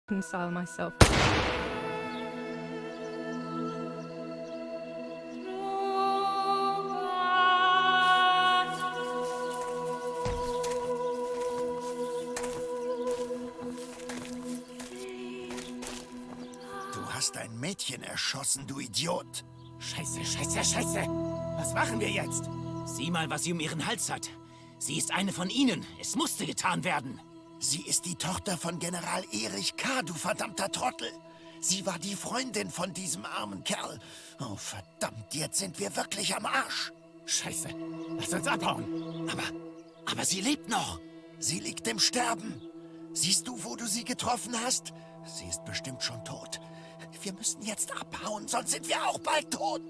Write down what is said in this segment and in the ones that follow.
reconcile myself. Du hast ein Mädchen erschossen, du Idiot. Scheiße, scheiße, scheiße. Was machen wir jetzt? Sieh mal, was sie um ihren Hals hat. Sie ist eine von ihnen. Es musste getan werden. Sie ist die Tochter von General Erich K., du verdammter Trottel. Sie war die Freundin von diesem armen Kerl. Oh, verdammt, jetzt sind wir wirklich am Arsch. Scheiße, lass uns abhauen. Aber sie lebt noch. Sie liegt im Sterben. Siehst du, wo du sie getroffen hast? Sie ist bestimmt schon tot. Wir müssen jetzt abhauen, sonst sind wir auch bald tot.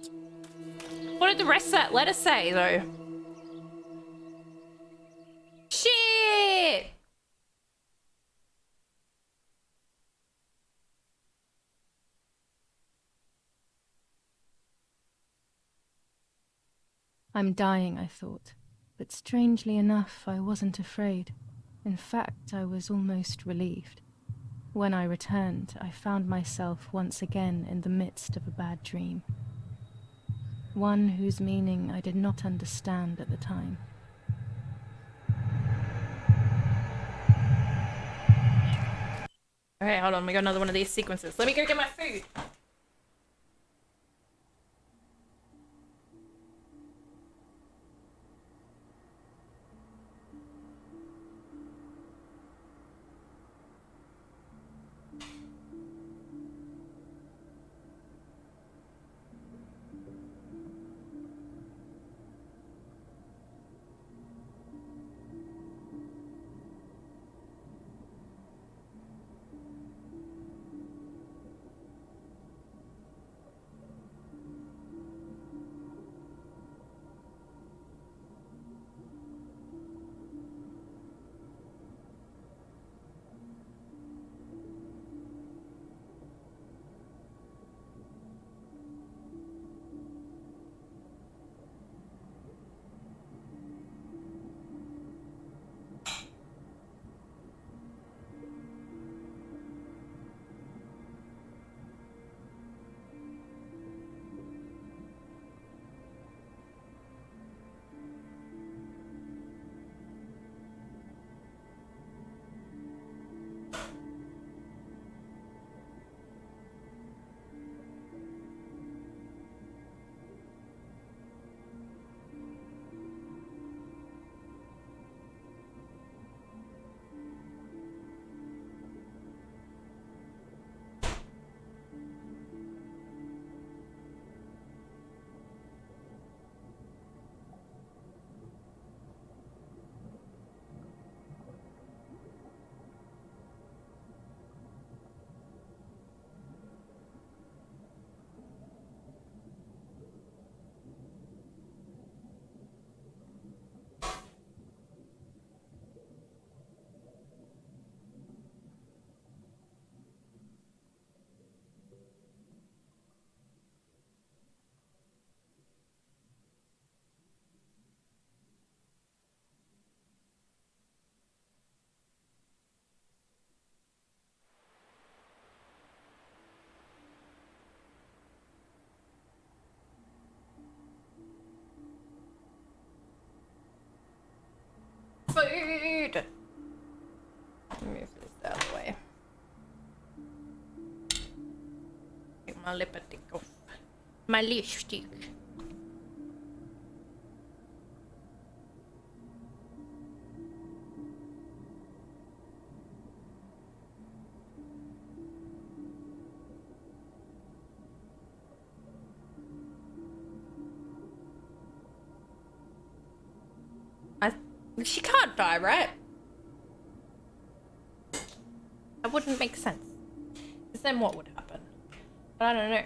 What did the rest of that letter say, though? Shit! I'm dying, I thought. But strangely enough, I wasn't afraid. In fact, I was almost relieved. When I returned, I found myself once again in the midst of a bad dream. One whose meaning I did not understand at the time. Okay, hold on, we got another one of these sequences. Let me go get my food. Food! Move this out of the way. Take my lipstick off. My lipstick. She can't die, right? That wouldn't make sense. Because then what would happen? But I don't know.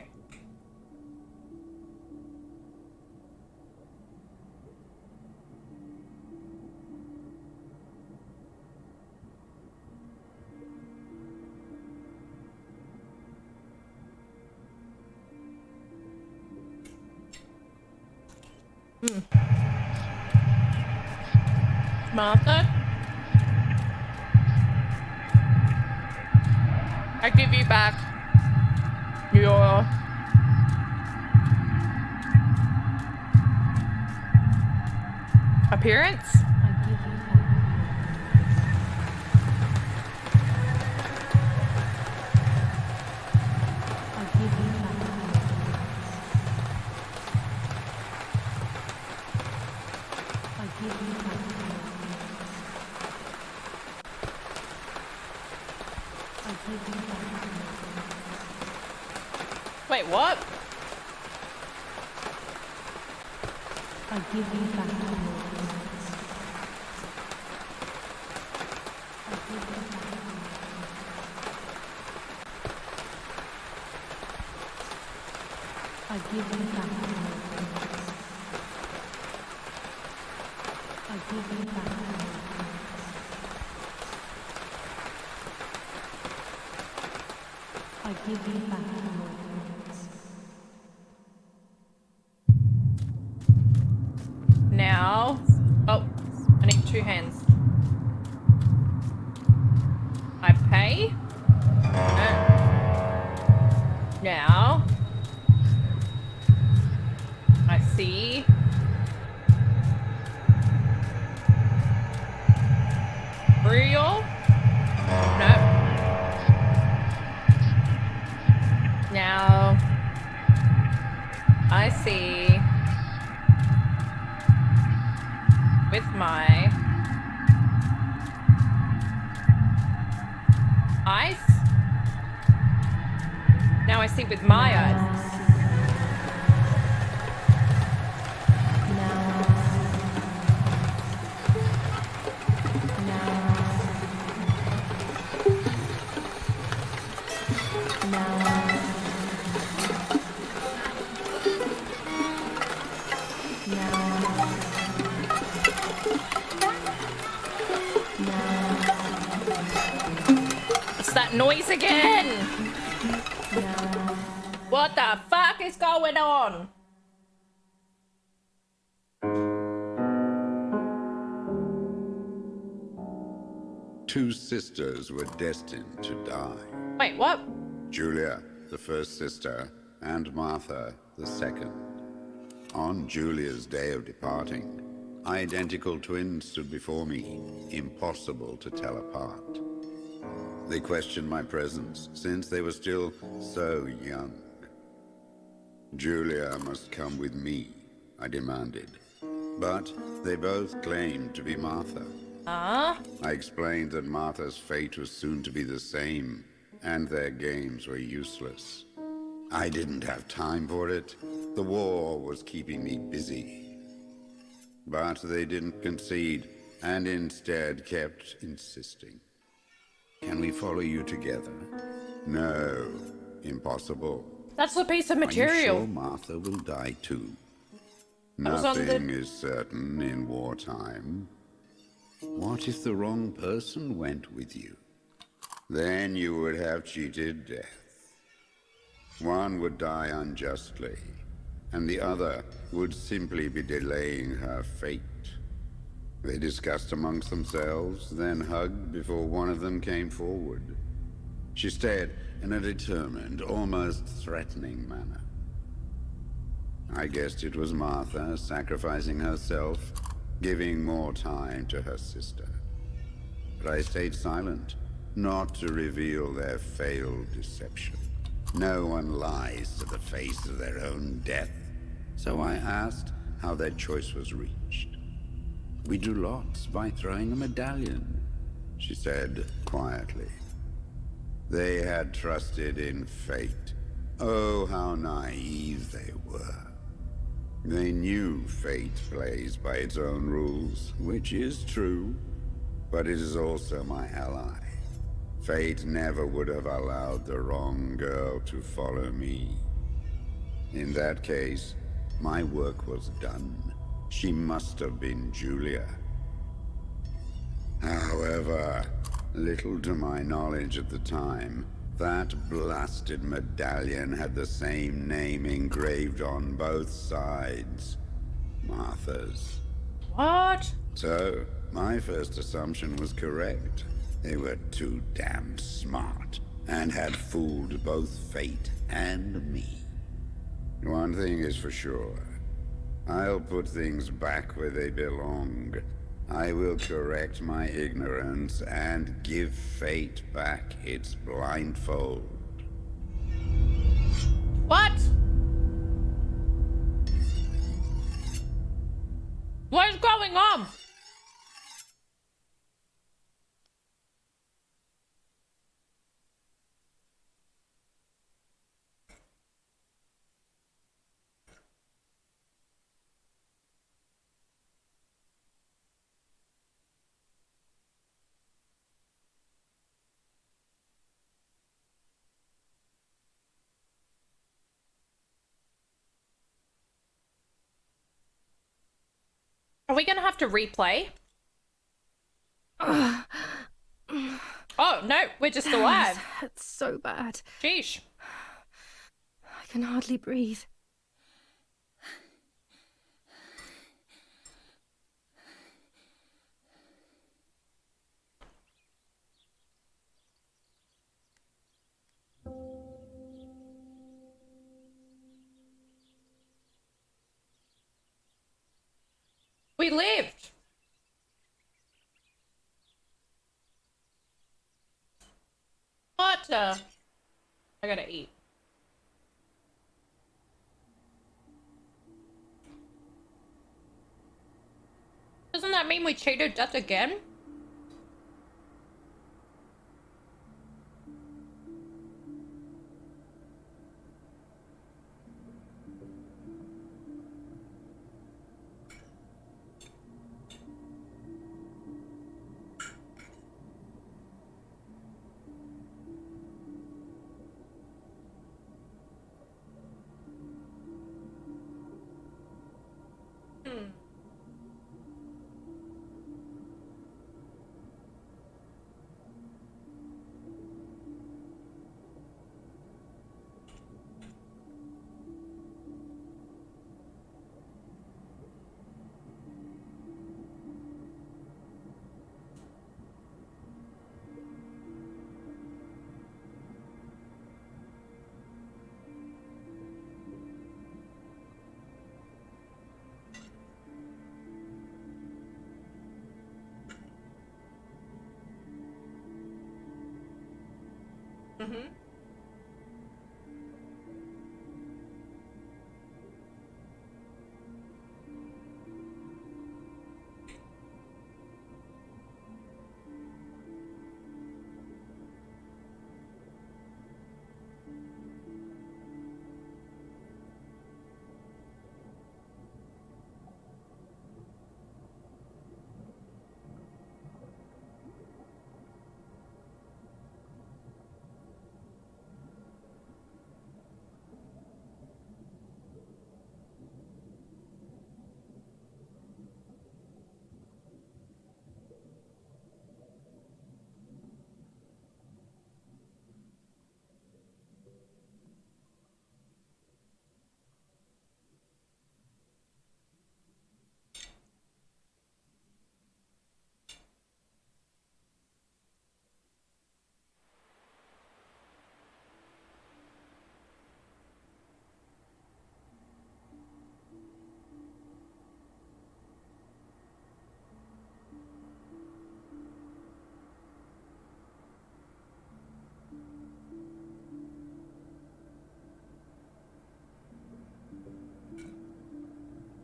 Martha? I give you back your appearance. I give you back. I give you back. I give you back. I give you back. Wait, what? I give you back. I give you back. I give you back. I give you back. I give you back. Now, oh, I need 2 hands. I pay. Now, I see. Real? No. Now, I see. With my eyes. Now I see with my eyes. What's that noise again? What the fuck is going on? Two sisters were destined to die. Wait, what? Giulia, the first sister, and Martha, the second. On Giulia's day of departing, identical twins stood before me, impossible to tell apart. They questioned my presence, since they were still so young. Giulia must come with me, I demanded. But they both claimed to be Martha. I explained that Martha's fate was soon to be the same, and their games were useless. I didn't have time for it. The war was keeping me busy. But they didn't concede, and instead kept insisting. Can we follow you together? No, impossible. That's a piece of Are you material. sure Martha will die too? was on the- Nothing is certain in wartime. What if the wrong person went with you? Then you would have cheated death. One would die unjustly, and the other would simply be delaying her fate. They discussed amongst themselves, then hugged before one of them came forward. She stared in a determined, almost threatening manner. I guessed it was Martha sacrificing herself, giving more time to her sister. But I stayed silent, not to reveal their failed deception. No one lies to the face of their own death. So I asked how their choice was reached. We drew lots by throwing a medallion, she said quietly. They had trusted in fate. Oh, how naive they were. They knew fate plays by its own rules, which is true, but it is also my ally. Fate never would have allowed the wrong girl to follow me. In that case, my work was done. She must have been Giulia. However, little to my knowledge at the time, that blasted medallion had the same name engraved on both sides. Martha's. What? So, my first assumption was correct. They were too damn smart. and had fooled both fate and me. One thing is for sure. I'll put things back where they belong. I will correct my ignorance and give fate back its blindfold. What? What is going on? Are we gonna have to replay? Oh, no, we're just alive. It's so bad. Sheesh. I can hardly breathe. We lived. What? I gotta eat. Doesn't that mean we cheated death again? Mm-hmm.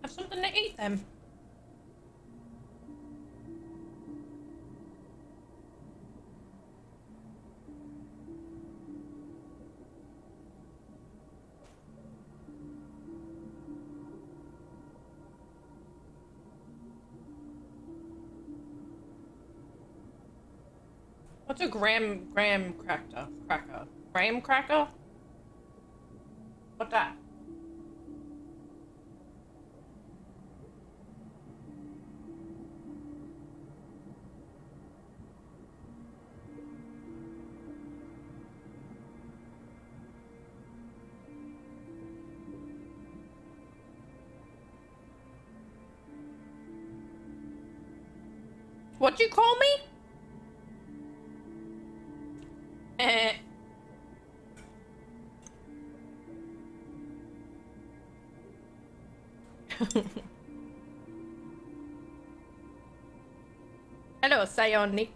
Have something to eat then. What's a graham cracker? Graham cracker? What that? What'd you call me? Hello, Sayon Nick.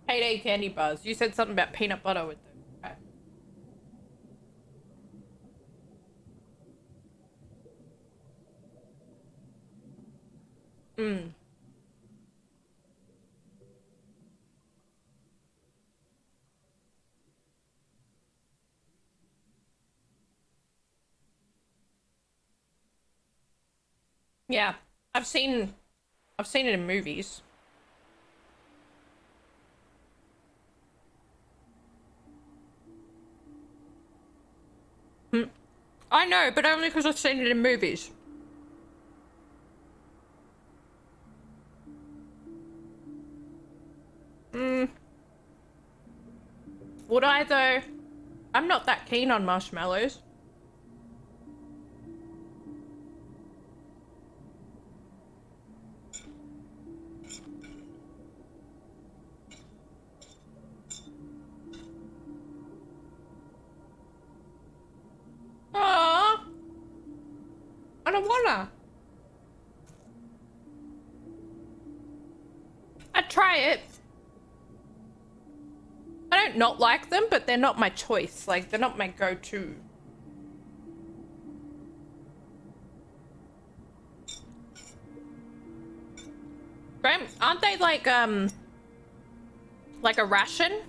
Payday candy bars. You said something about peanut butter with them. Right. Mm. Yeah, I've seen it in movies. I know, but only because I've seen it in movies. Would I though? I'm not that keen on marshmallows. Aww. I don't wanna. I'd try it. I don't not like them, but they're not my choice. Like, they're not my go-to. Graham, aren't they like a ration?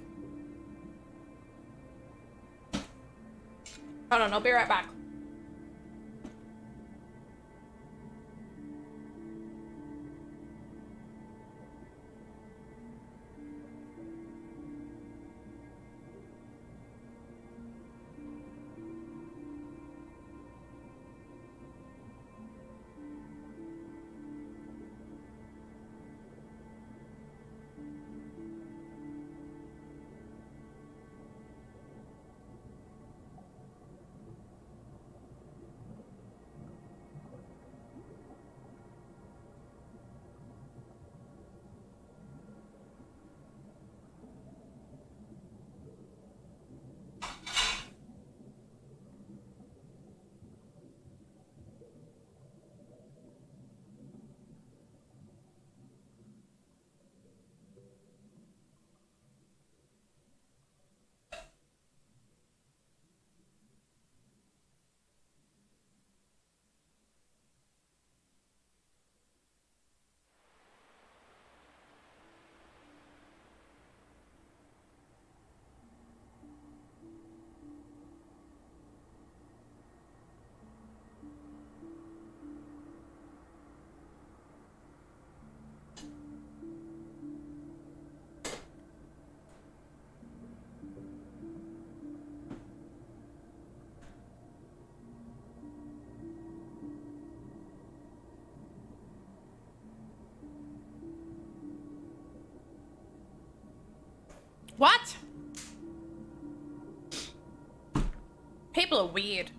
Hold on, I'll be right back. What? People are weird.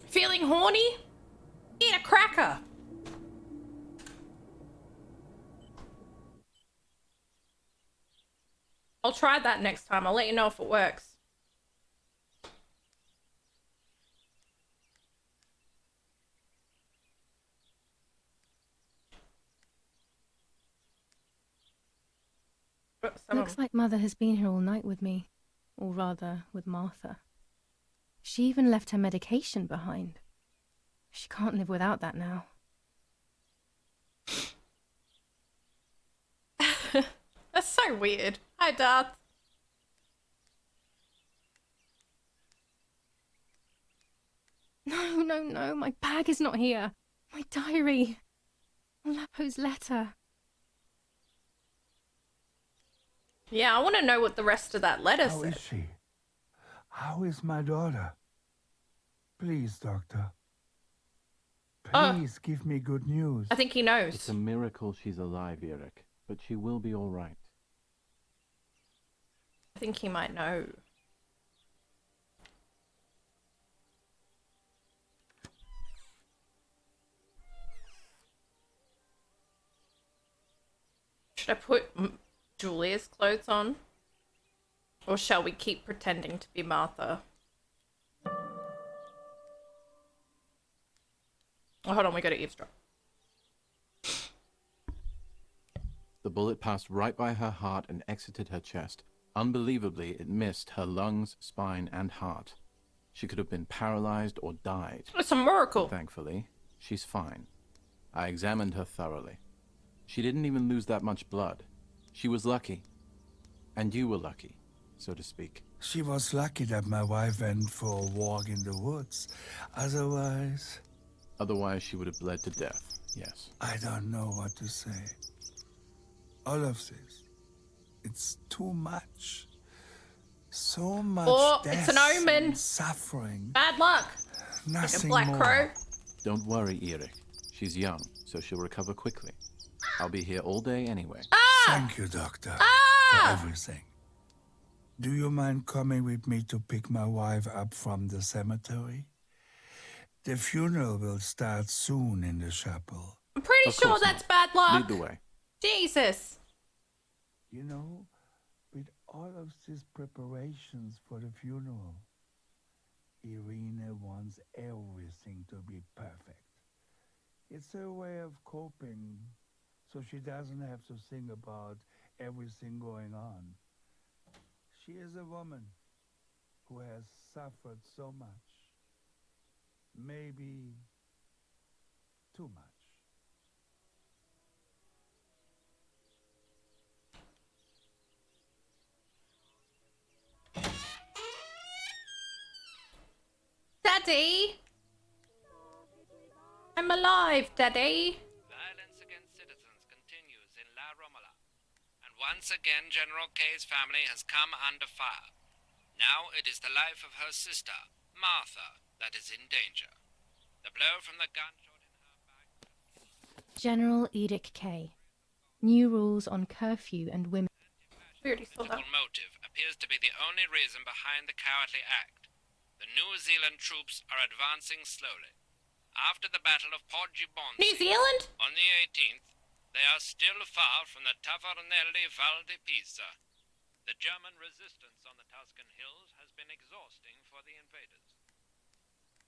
Feeling horny? Eat a cracker. I'll try that next time. I'll let you know if it works. Looks like Mother has been here all night with me. Or rather, with Martha. She even left her medication behind. She can't live without that now. That's so weird. Hi, Darth. No, my bag is not here. My diary. Lapo's letter. Yeah, I want to know what the rest of that letter How said. is she? How is my daughter? Please, doctor. Please give me good news. I think he knows. It's a miracle she's alive, Eric, but she will be all right. I think he might know. Should I put Julia's clothes on? Or shall we keep pretending to be Martha? Oh, hold on, we gotta eavesdrop. The bullet passed right by her heart and exited her chest. Unbelievably, it missed her lungs, spine, and heart. She could have been paralyzed or died. It's a miracle. Thankfully, she's fine. I examined her thoroughly. She didn't even lose that much blood. She was lucky. And you were lucky, so to speak. She was lucky that my wife went for a walk in the woods. Otherwise, She would have bled to death, yes. I don't know what to say. All of this, it's too much. So much death it's an omen. and suffering. Bad luck. Nothing Black more. Crow. Don't worry, Eric. She's young, so she'll recover quickly. I'll be here all day anyway. Thank you, Doctor, for everything. Do you mind coming with me to pick my wife up from the cemetery? The funeral will start soon in the chapel. I'm pretty Of sure course that's not. bad luck. Lead the way. Jesus. You know, with all of these preparations for the funeral, Irina wants everything to be perfect. It's her way of coping, so she doesn't have to think about everything going on. She is a woman who has suffered so much. Maybe too much. Daddy! I'm alive, Daddy! Violence against citizens continues in La Romola, and once again General K's family has come under fire. Now it is the life of her sister, Martha, that is in danger. The blow from the gunshot in her back... General Edict K. New rules on curfew and women. We already saw that. Political motive appears to be the only reason behind the cowardly act. The New Zealand troops are advancing slowly. After the Battle of Poggibonsi New Zealand? on the 18th, they are still far from the Tavernelli Val di Pisa. The German resistance on the Tuscan hills has been exhausting for the invaders.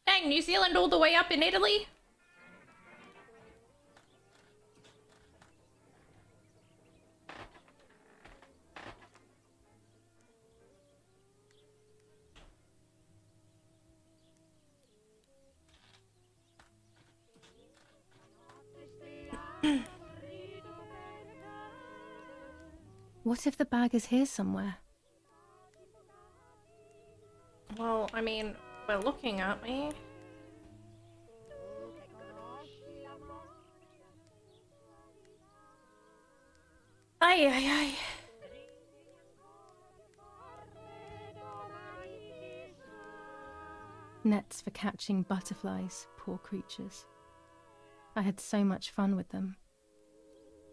Dang, New Zealand all the way up in Italy? What if the bag is here somewhere? Well, I mean, we're looking, aren't we? Ay, ay, ay. Nets for catching butterflies, poor creatures. I had so much fun with them.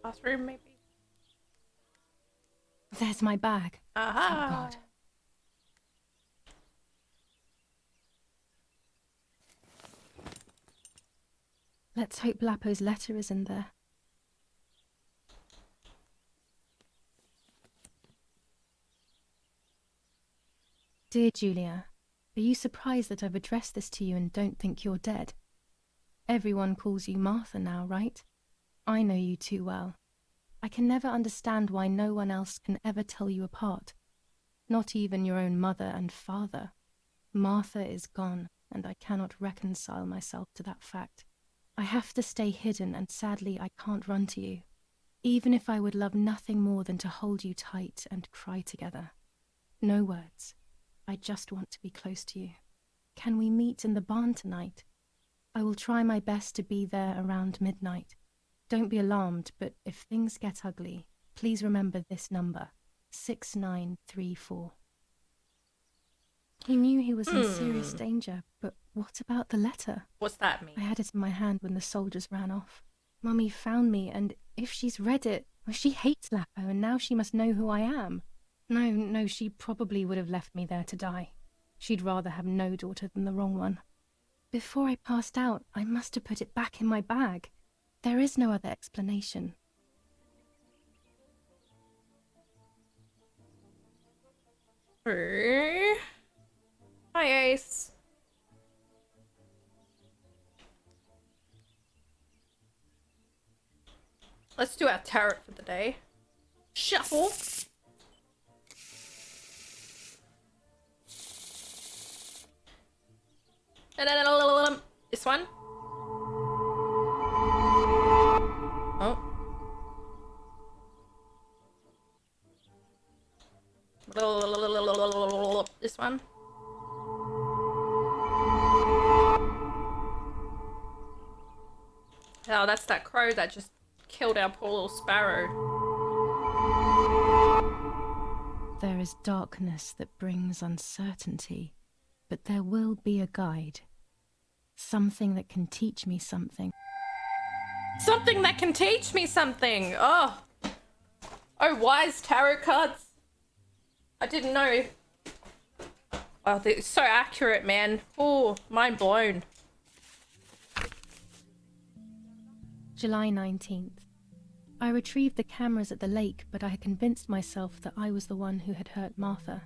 Bathroom, maybe? There's my bag. Aha! Thank God. Let's hope Lapo's letter is in there. Dear Giulia, are you surprised that I've addressed this to you and don't think you're dead? Everyone calls you Martha now, right? I know you too well. I can never understand why no one else can ever tell you apart. Not even your own mother and father. Martha is gone, and I cannot reconcile myself to that fact. I have to stay hidden, and sadly I can't run to you. Even if I would love nothing more than to hold you tight and cry together. No words. I just want to be close to you. Can we meet in the barn tonight? I will try my best to be there around midnight. Don't be alarmed, but if things get ugly, please remember this number, 6934. He knew he was in serious danger, but what about the letter? What's that mean? I had it in my hand when the soldiers ran off. Mummy found me, and if she's read it, well, she hates Lapo, and now she must know who I am. No, she probably would have left me there to die. She'd rather have no daughter than the wrong one. Before I passed out, I must have put it back in my bag. There is no other explanation. Hi, Ace. Let's do our tarot for the day. Shuffle. This one. Oh. This one. Oh, that's that crow that just killed our poor little sparrow. There is darkness that brings uncertainty, but there will be a guide. Something that can teach me something. Something that can teach me something! Oh! Oh, wise tarot cards! I didn't know. Oh, they're so accurate, man. Oh, mind blown. July 19th. I retrieved the cameras at the lake, but I had convinced myself that I was the one who had hurt Martha.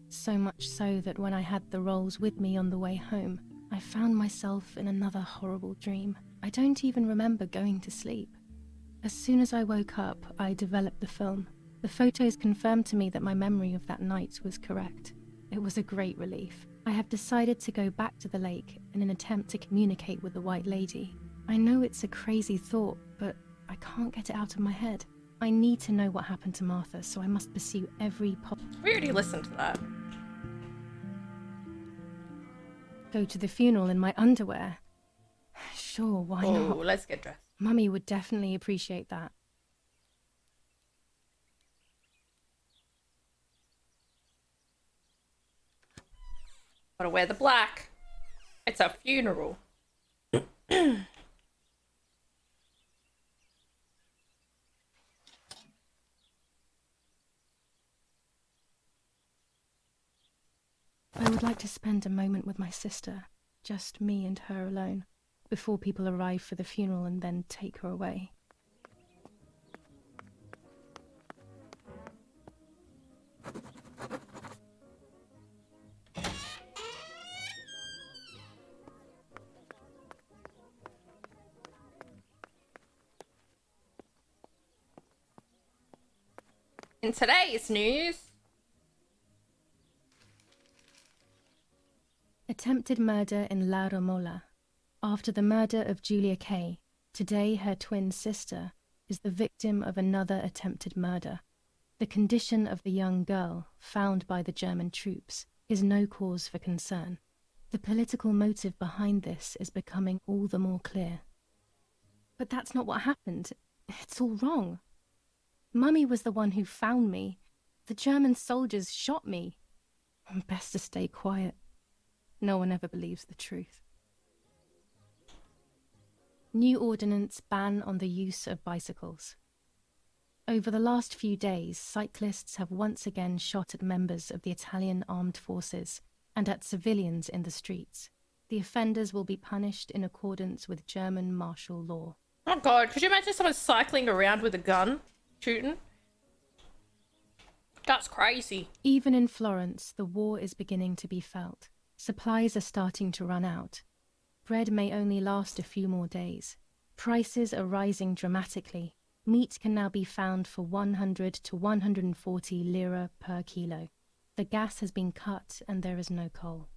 So much so that when I had the rolls with me on the way home, I found myself in another horrible dream. I don't even remember going to sleep. As soon as I woke up, I developed the film. The photos confirmed to me that my memory of that night was correct. It was a great relief. I have decided to go back to the lake in an attempt to communicate with the White Lady. I know it's a crazy thought, but I can't get it out of my head. I need to know what happened to Martha, so I must pursue every We already listened to that. Go to the funeral in my underwear. Sure, why not? Oh, let's get dressed. Mummy would definitely appreciate that. Gotta wear the black. It's a funeral. I would like to spend a moment with my sister, just me and her alone, before people arrive for the funeral and then take her away. In today's news, Attempted murder in La Romola. After the murder of Giulia K, today her twin sister is the victim of another attempted murder. The condition of the young girl, found by the German troops, is no cause for concern. The political motive behind this is becoming all the more clear. But that's not what happened. It's all wrong. Mummy was the one who found me. The German soldiers shot me. Best to stay quiet. No one ever believes the truth. New ordinance ban on the use of bicycles. Over the last few days, cyclists have once again shot at members of the Italian armed forces and at civilians in the streets. The offenders will be punished in accordance with German martial law. oh god, could you imagine someone cycling around with a gun, shooting? That's crazy. Even in Florence, the war is beginning to be felt. Supplies are starting to run out. Bread may only last a few more days. Prices are rising dramatically. Meat can now be found for 100 to 140 lira per kilo. The gas has been cut and there is no coal.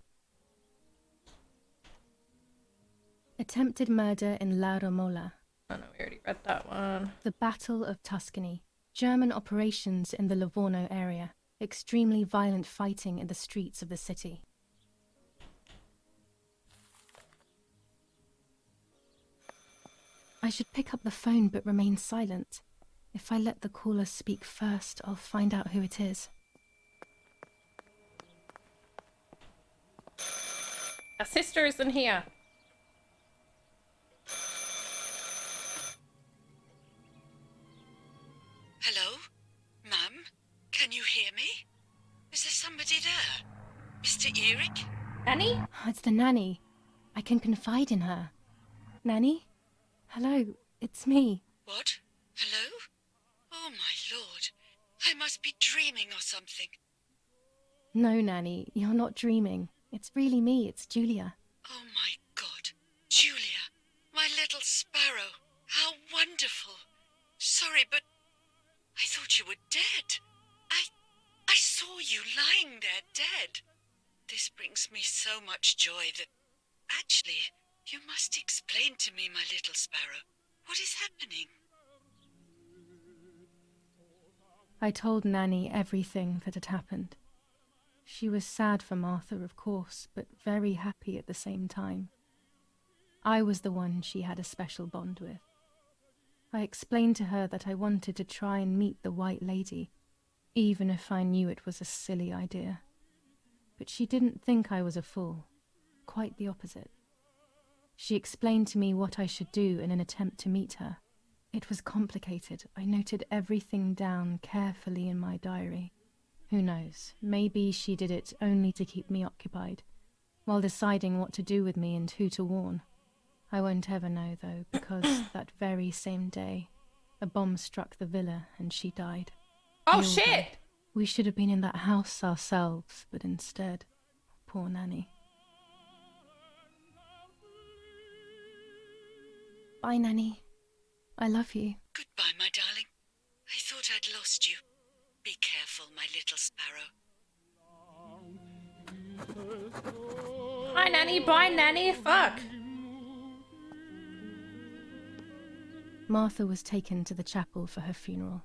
Attempted murder in La Romola. Oh no, we already read that one. The Battle of Tuscany. German operations in the Livorno area. Extremely violent fighting in the streets of the city. I should pick up the phone but remain silent. If I let the caller speak first, I'll find out who it is. Our sister isn't here. Hello? Ma'am? Can you hear me? It's the nanny. I can confide in her. Nanny? Hello, it's me. What? Hello? Oh, my lord. I must be dreaming or something. No, Nanny, you're not dreaming. It's really me, it's Giulia. Oh, my God. Giulia, my little sparrow. How wonderful. Sorry, but I thought you were dead. I saw you lying there dead. This brings me so much joy that... Actually, you must explain to me, my little sparrow. What is happening? I told Nanny everything that had happened. She was sad for Martha, of course, but very happy at the same time. I was the one she had a special bond with. I explained to her that I wanted to try and meet the White Lady, even if I knew it was a silly idea. But she didn't think I was a fool. Quite the opposite. She explained to me what I should do in an attempt to meet her. It was complicated. I noted everything down carefully in my diary. Who knows, maybe she did it only to keep me occupied, while deciding what to do with me and who to warn. I won't ever know, though, because that very same day, a bomb struck the villa and she died. Oh, We all shit! died. We should have been in that house ourselves, but instead, poor Nanny. Bye, Nanny. I love you. Goodbye, my darling. I thought I'd lost you. Be careful, my little sparrow. Hi, Nanny. Bye, Nanny. Fuck. Martha was taken to the chapel for her funeral.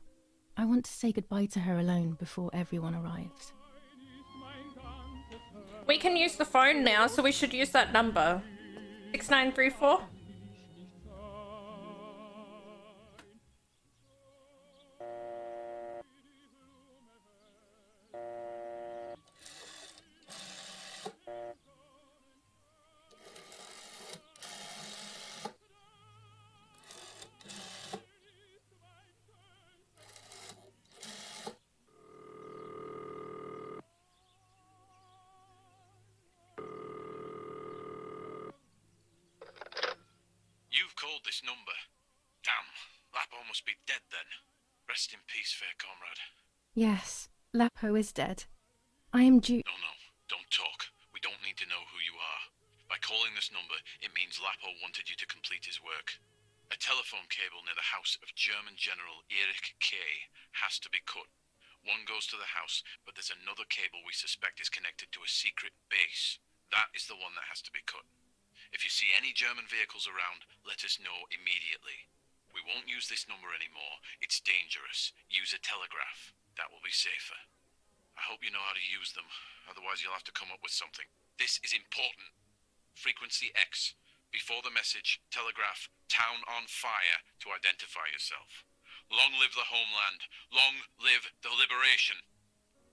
I want to say goodbye to her alone before everyone arrives. We can use the phone now, so we should use that number. 6934. You've called this number. Damn, Lapo must be dead then. Rest in peace, fair comrade. Yes, Lapo is dead. I am No, don't talk. We don't need to know who you are. By calling this number, it means Lapo wanted you to complete his work. A telephone cable near the house of German General Erich K. has to be cut. One goes to the house, but there's another cable we suspect is connected to a secret base. That is the one that has to be cut. If you see any German vehicles around, let us know immediately. We won't use this number anymore. It's dangerous. Use a telegraph. That will be safer. I hope you know how to use them. Otherwise, you'll have to come up with something. This is important. Frequency X. Before the message, telegraph "Town on fire" to identify yourself. Long live the homeland. Long live the liberation.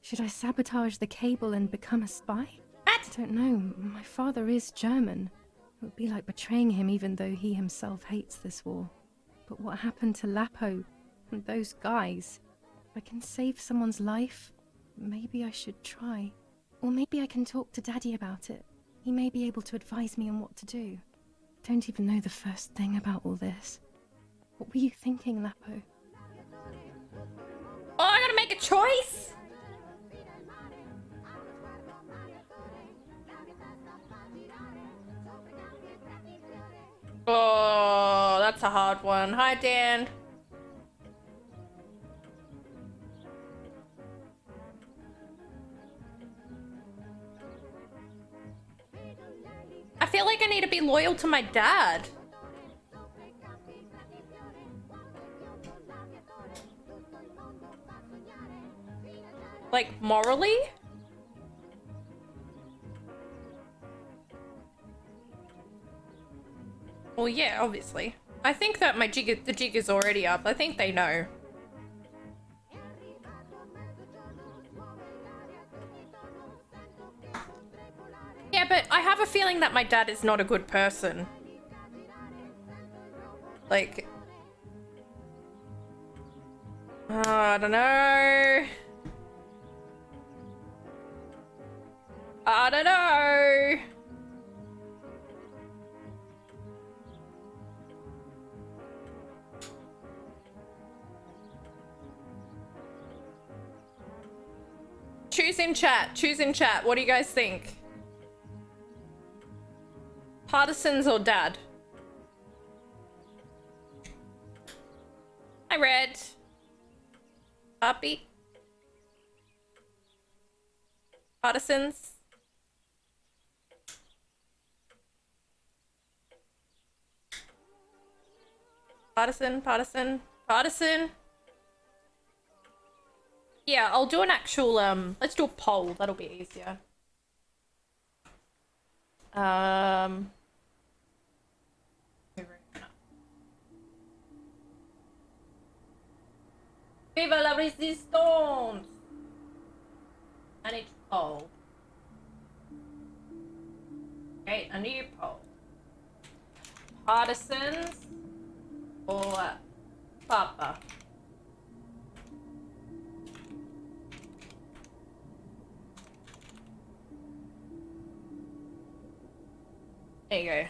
Should I sabotage the cable and become a spy? I don't know. My father is German. It would be like betraying him even though he himself hates this war. But what happened to Lapo and those guys? If I can save someone's life, maybe I should try. Or maybe I can talk to Daddy about it. He may be able to advise me on what to do. Don't even know the first thing about all this. What were you thinking, Lapo? Oh, I gotta make a choice? Oh, that's a hard one. Hi, Dan. I feel like I need to be loyal to my dad. Like, morally? Well, yeah, obviously. I think that the jig is already up. I think they know. Yeah, but I have a feeling that my dad is not a good person. Like... I don't know. I don't know. choose in chat. Choose in chat. What do you guys think? Partisans or dad? Hi, Red. Puppy. Partisans. Partisan. Yeah, I'll do an actual, let's do a poll. That'll be easier. Viva la resistance! I need to poll. Okay, a new poll. Partisans or Papa? There you go.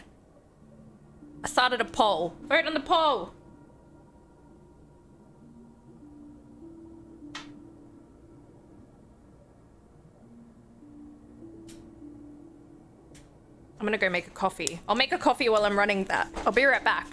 I started a poll. Vote on the poll. I'm gonna go make a coffee. I'll make a coffee while I'm running that. I'll be right back.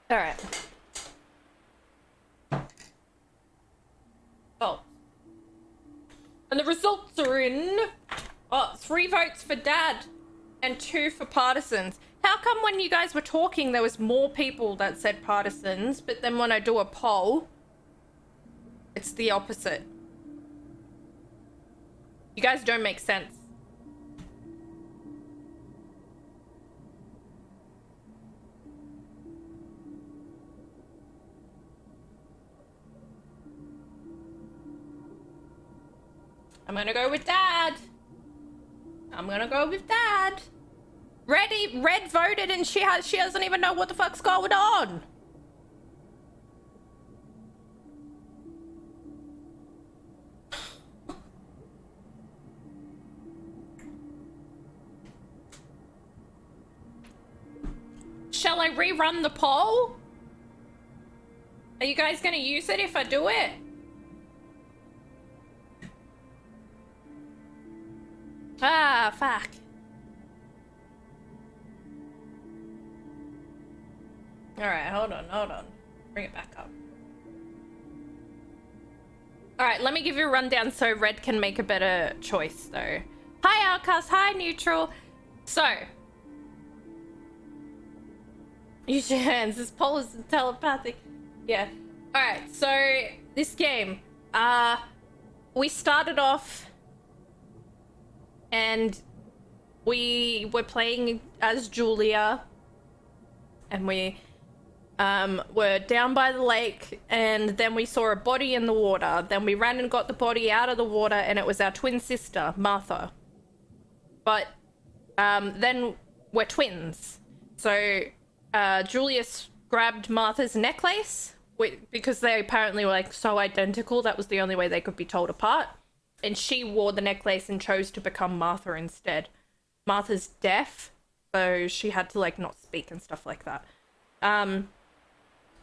All right. Oh. And the results are in... Oh, 3 votes for Dad and 2 for partisans. How come when you guys were talking there was more people that said partisans, but then when I do a poll, it's the opposite? You guys don't make sense. I'm gonna go with Dad. I'm gonna go with Dad. Red voted and she doesn't even know what the fuck's going on. Shall I rerun the poll? Are you guys gonna use it if I do it? Ah, fuck. Alright, hold on. Bring it back up. Alright, let me give you a rundown so Red can make a better choice, though. Hi, Outcast. Hi, Neutral. So. Use your hands. This poll is telepathic. Yeah. Alright, so this game. We started off and we were playing as Giulia, and we were down by the lake, and then we saw a body in the water. Then we ran and got the body out of the water, and it was our twin sister, Martha. But then we're twins. So Julius grabbed Martha's necklace because they apparently were like so identical. That was the only way they could be told apart. And she wore the necklace and chose to become Martha instead. Martha's deaf, so she had to like not speak and stuff like that.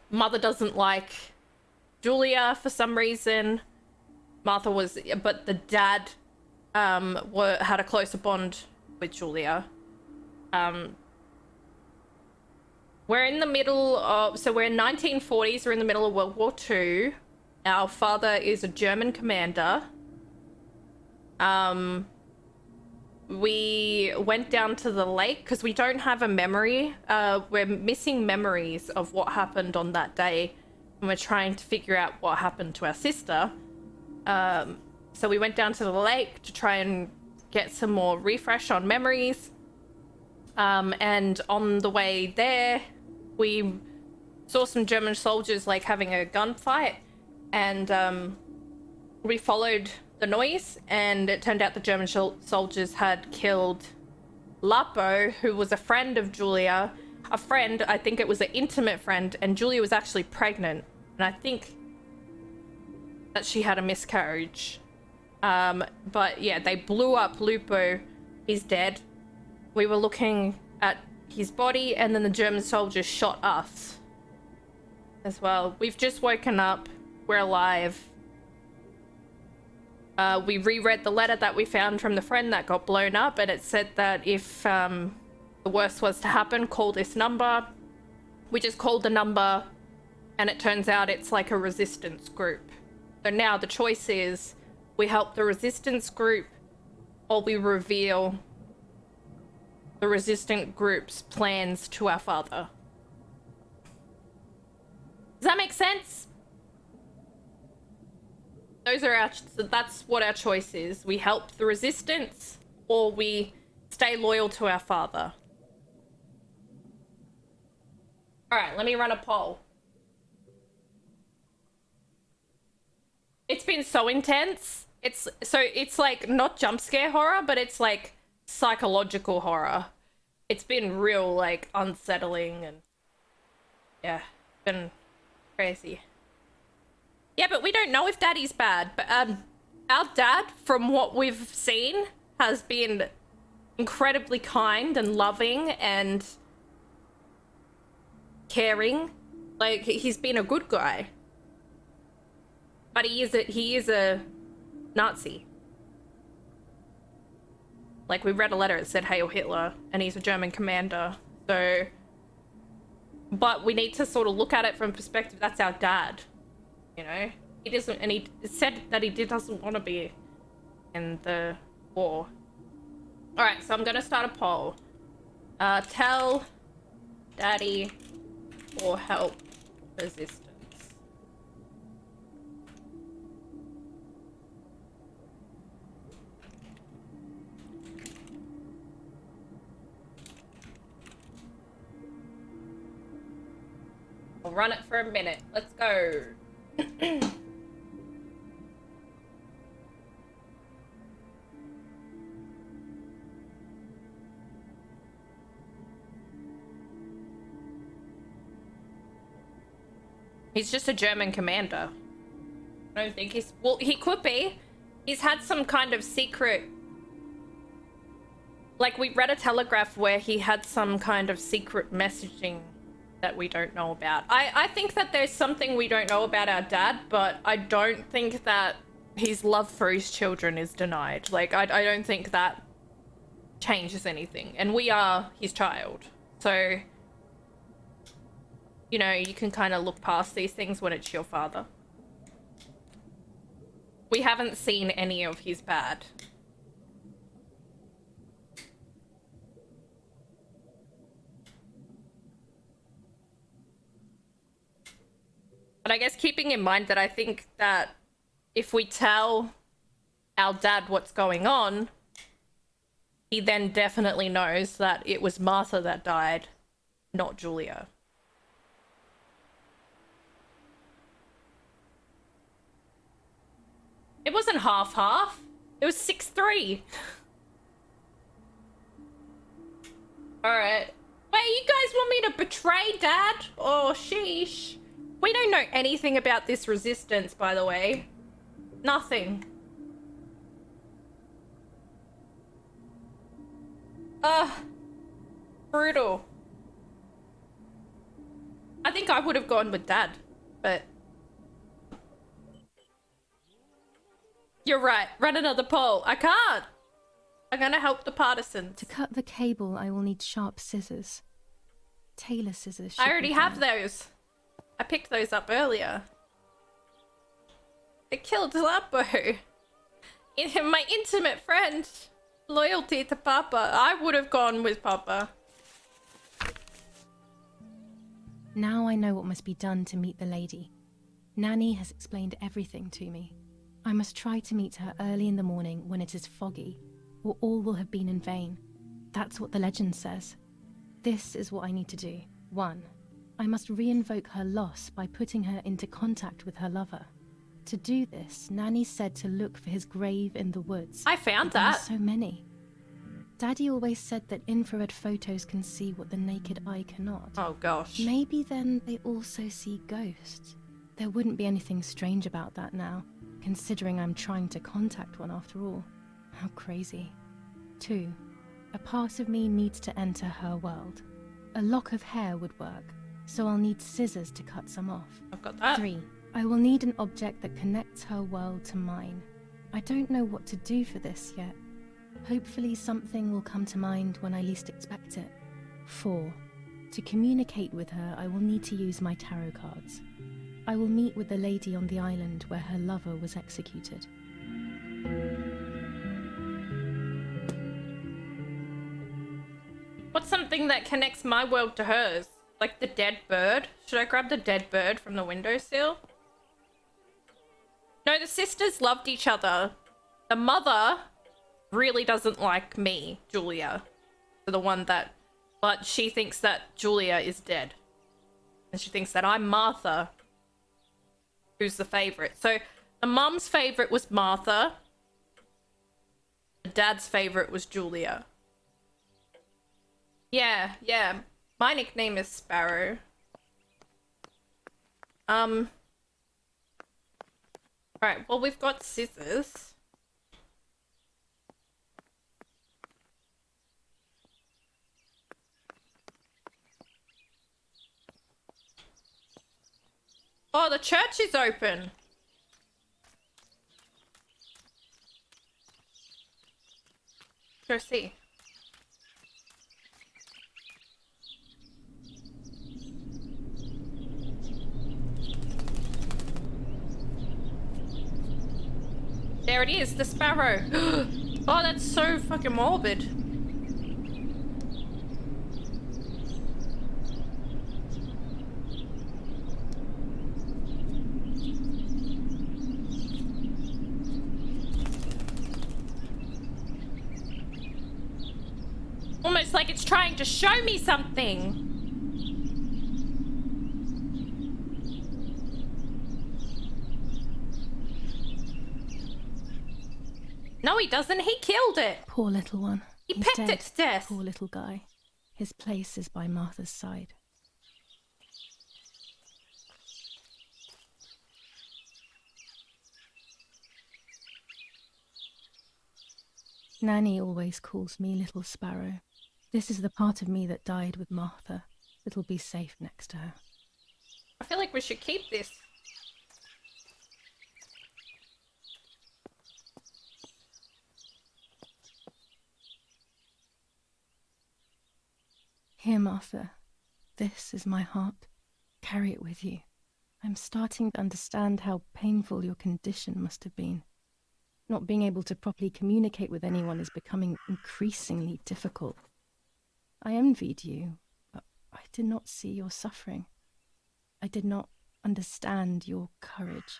Mother doesn't like Giulia for some reason. Martha was, but the dad had a closer bond with Giulia. We're in the middle of, so we're in 1940s, we're in the middle of World War II. Our father is a German commander. We went down to the lake because we don't have a memory. We're missing memories of what happened on that day, and we're trying to figure out what happened to our sister. So we went down to the lake to try and get some more refresh on memories. And on the way there, we saw some German soldiers like having a gunfight, and we followed the noise, and it turned out the German soldiers had killed Lapo, who was a friend of Giulia. A friend, I think it was an intimate friend, and Giulia was actually pregnant, and I think that she had a miscarriage. But yeah, they blew up Lupo. He's dead. We were looking at his body, and then the German soldiers shot us as well. We've just woken up. We're alive. We reread the letter that we found from the friend that got blown up, and it said that if the worst was to happen, call this number. We just called the number, and it turns out it's like a resistance group. So now the choice is we help the resistance group, or we reveal the resistant group's plans to our father. Does that make sense? That's what our choice is. We help the resistance, or we stay loyal to our father. All right, let me run a poll. It's been so intense. It's like not jump scare horror, but it's like psychological horror. It's been real like unsettling, and yeah, been crazy. Yeah, but we don't know if Daddy's bad. But our dad, from what we've seen, has been incredibly kind and loving and caring. Like, he's been a good guy. But he is a Nazi. Like, we read a letter that said Hail Hitler, and he's a German commander. So But we need to sort of look at it from perspective. That's our dad, you know? He doesn't, and he said that he doesn't want to be in the war. Alright, so I'm gonna start a poll. Tell Daddy or help resistance. I'll run it for a minute. Let's go. He's just a German commander. I don't think he's... Well, he could be. He's had some kind of secret... Like, we read a telegraph where he had some kind of secret messaging that we don't know about. I think that there's something we don't know about our dad, but I don't think that his love for his children is denied. Like, I don't think that changes anything. And we are his child. So... You know, you can kind of look past these things when it's your father. We haven't seen any of his bad. But I guess keeping in mind that I think that if we tell our dad what's going on, he then definitely knows that it was Martha that died, not Giulia. It wasn't half-half. It was 6-3. Alright. Wait, you guys want me to betray Dad? Oh, sheesh. We don't know anything about this resistance, by the way. Nothing. Ugh. Brutal. I think I would have gone with Dad, but... You're right. Run another poll. I can't. I'm gonna help the partisans. To cut the cable, I will need sharp scissors. Tailor scissors. I already have those. I picked those up earlier. It killed Lapo. My intimate friend. Loyalty to Papa. I would have gone with Papa. Now I know what must be done to meet the lady. Nanny has explained everything to me. I must try to meet her early in the morning when it is foggy, or all will have been in vain. That's what the legend says. This is what I need to do. 1. I must re-invoke her loss by putting her into contact with her lover. To do this, Nanny said to look for his grave in the woods. I found There are that. so many. Daddy always said that infrared photos can see what the naked eye cannot. Oh gosh. Maybe then they also see ghosts. There wouldn't be anything strange about that now, considering I'm trying to contact one after all. How crazy. 2. A part of me needs to enter her world. A lock of hair would work, so I'll need scissors to cut some off. I've got that. 3. I will need an object that connects her world to mine. I don't know what to do for this yet. Hopefully something will come to mind when I least expect it. 4. To communicate with her, I will need to use my tarot cards. I will meet with the lady on the island where her lover was executed. What's something that connects my world to hers? Like the dead bird? Should I grab the dead bird from the windowsill? No, the sisters loved each other. The mother really doesn't like me, Giulia. The one that... But she thinks that Giulia is dead. And she thinks that I'm Martha, who's the favourite. So the mum's favourite was Martha. The dad's favourite was Giulia. Yeah. My nickname is Sparrow. Alright, well, we've got scissors. Oh, the church is open. Go see. There it is, the sparrow. Oh, that's so fucking morbid. Almost like it's trying to show me something. No, he doesn't. He killed it. Poor little one. He He's pecked dead. it to death. Poor little guy. His place is by Martha's side. Nanny always calls me Little Sparrow. This is the part of me that died with Martha. It'll be safe next to her. I feel like we should keep this. Here, Martha. This is my heart. Carry it with you. I'm starting to understand how painful your condition must have been. Not being able to properly communicate with anyone is becoming increasingly difficult. I envied you, but I did not see your suffering. I did not understand your courage.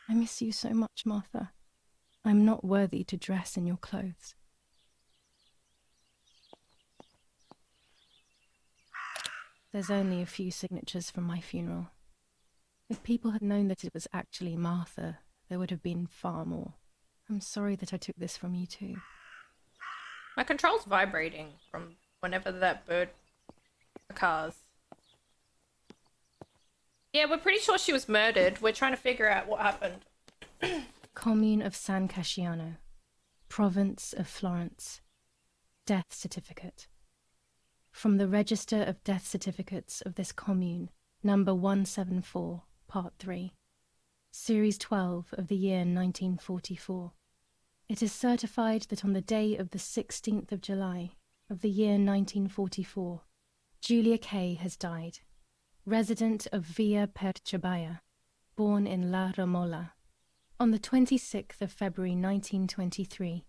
I miss you so much, Martha. I'm not worthy to dress in your clothes. There's only a few signatures from my funeral. If people had known that it was actually Martha, there would have been far more. I'm sorry that I took this from you too. My control's vibrating from whenever that bird cars. Yeah, we're pretty sure she was murdered. We're trying to figure out what happened. Commune of San Casciano, Province of Florence. Death certificate. From the Register of Death Certificates of this commune, number 174, part 3, series 12 of the year 1944. It is certified that on the day of the 16th of July of the year 1944, Giulia K. has died, resident of Via Perciabaya, born in La Romola. On the 26th of February 1923,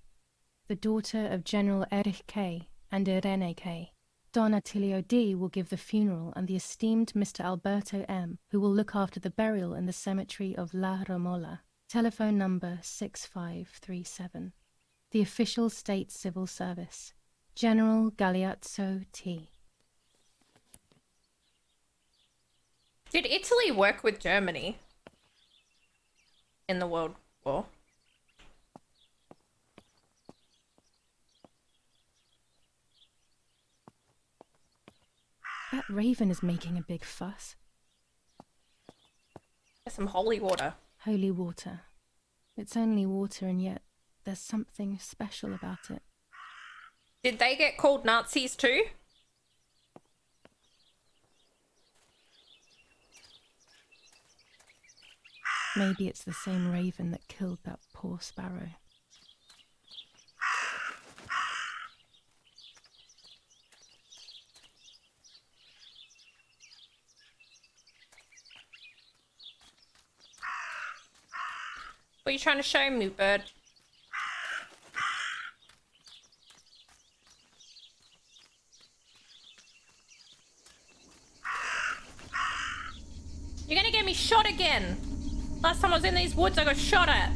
the daughter of General Erich K. and Irene K., Don Attilio D. will give the funeral, and the esteemed Mr. Alberto M., who will look after the burial in the cemetery of La Romola. Telephone number 6537. The official state civil service. General Galeazzo T. Did Italy work with Germany in the World War? That raven is making a big fuss. There's some holy water. Holy water. It's only water, and yet there's something special about it. Did they get called Nazis too? Maybe it's the same raven that killed that poor sparrow. What are you trying to show me, bird? You're gonna get me shot again. Last time I was in these woods, I got shot at.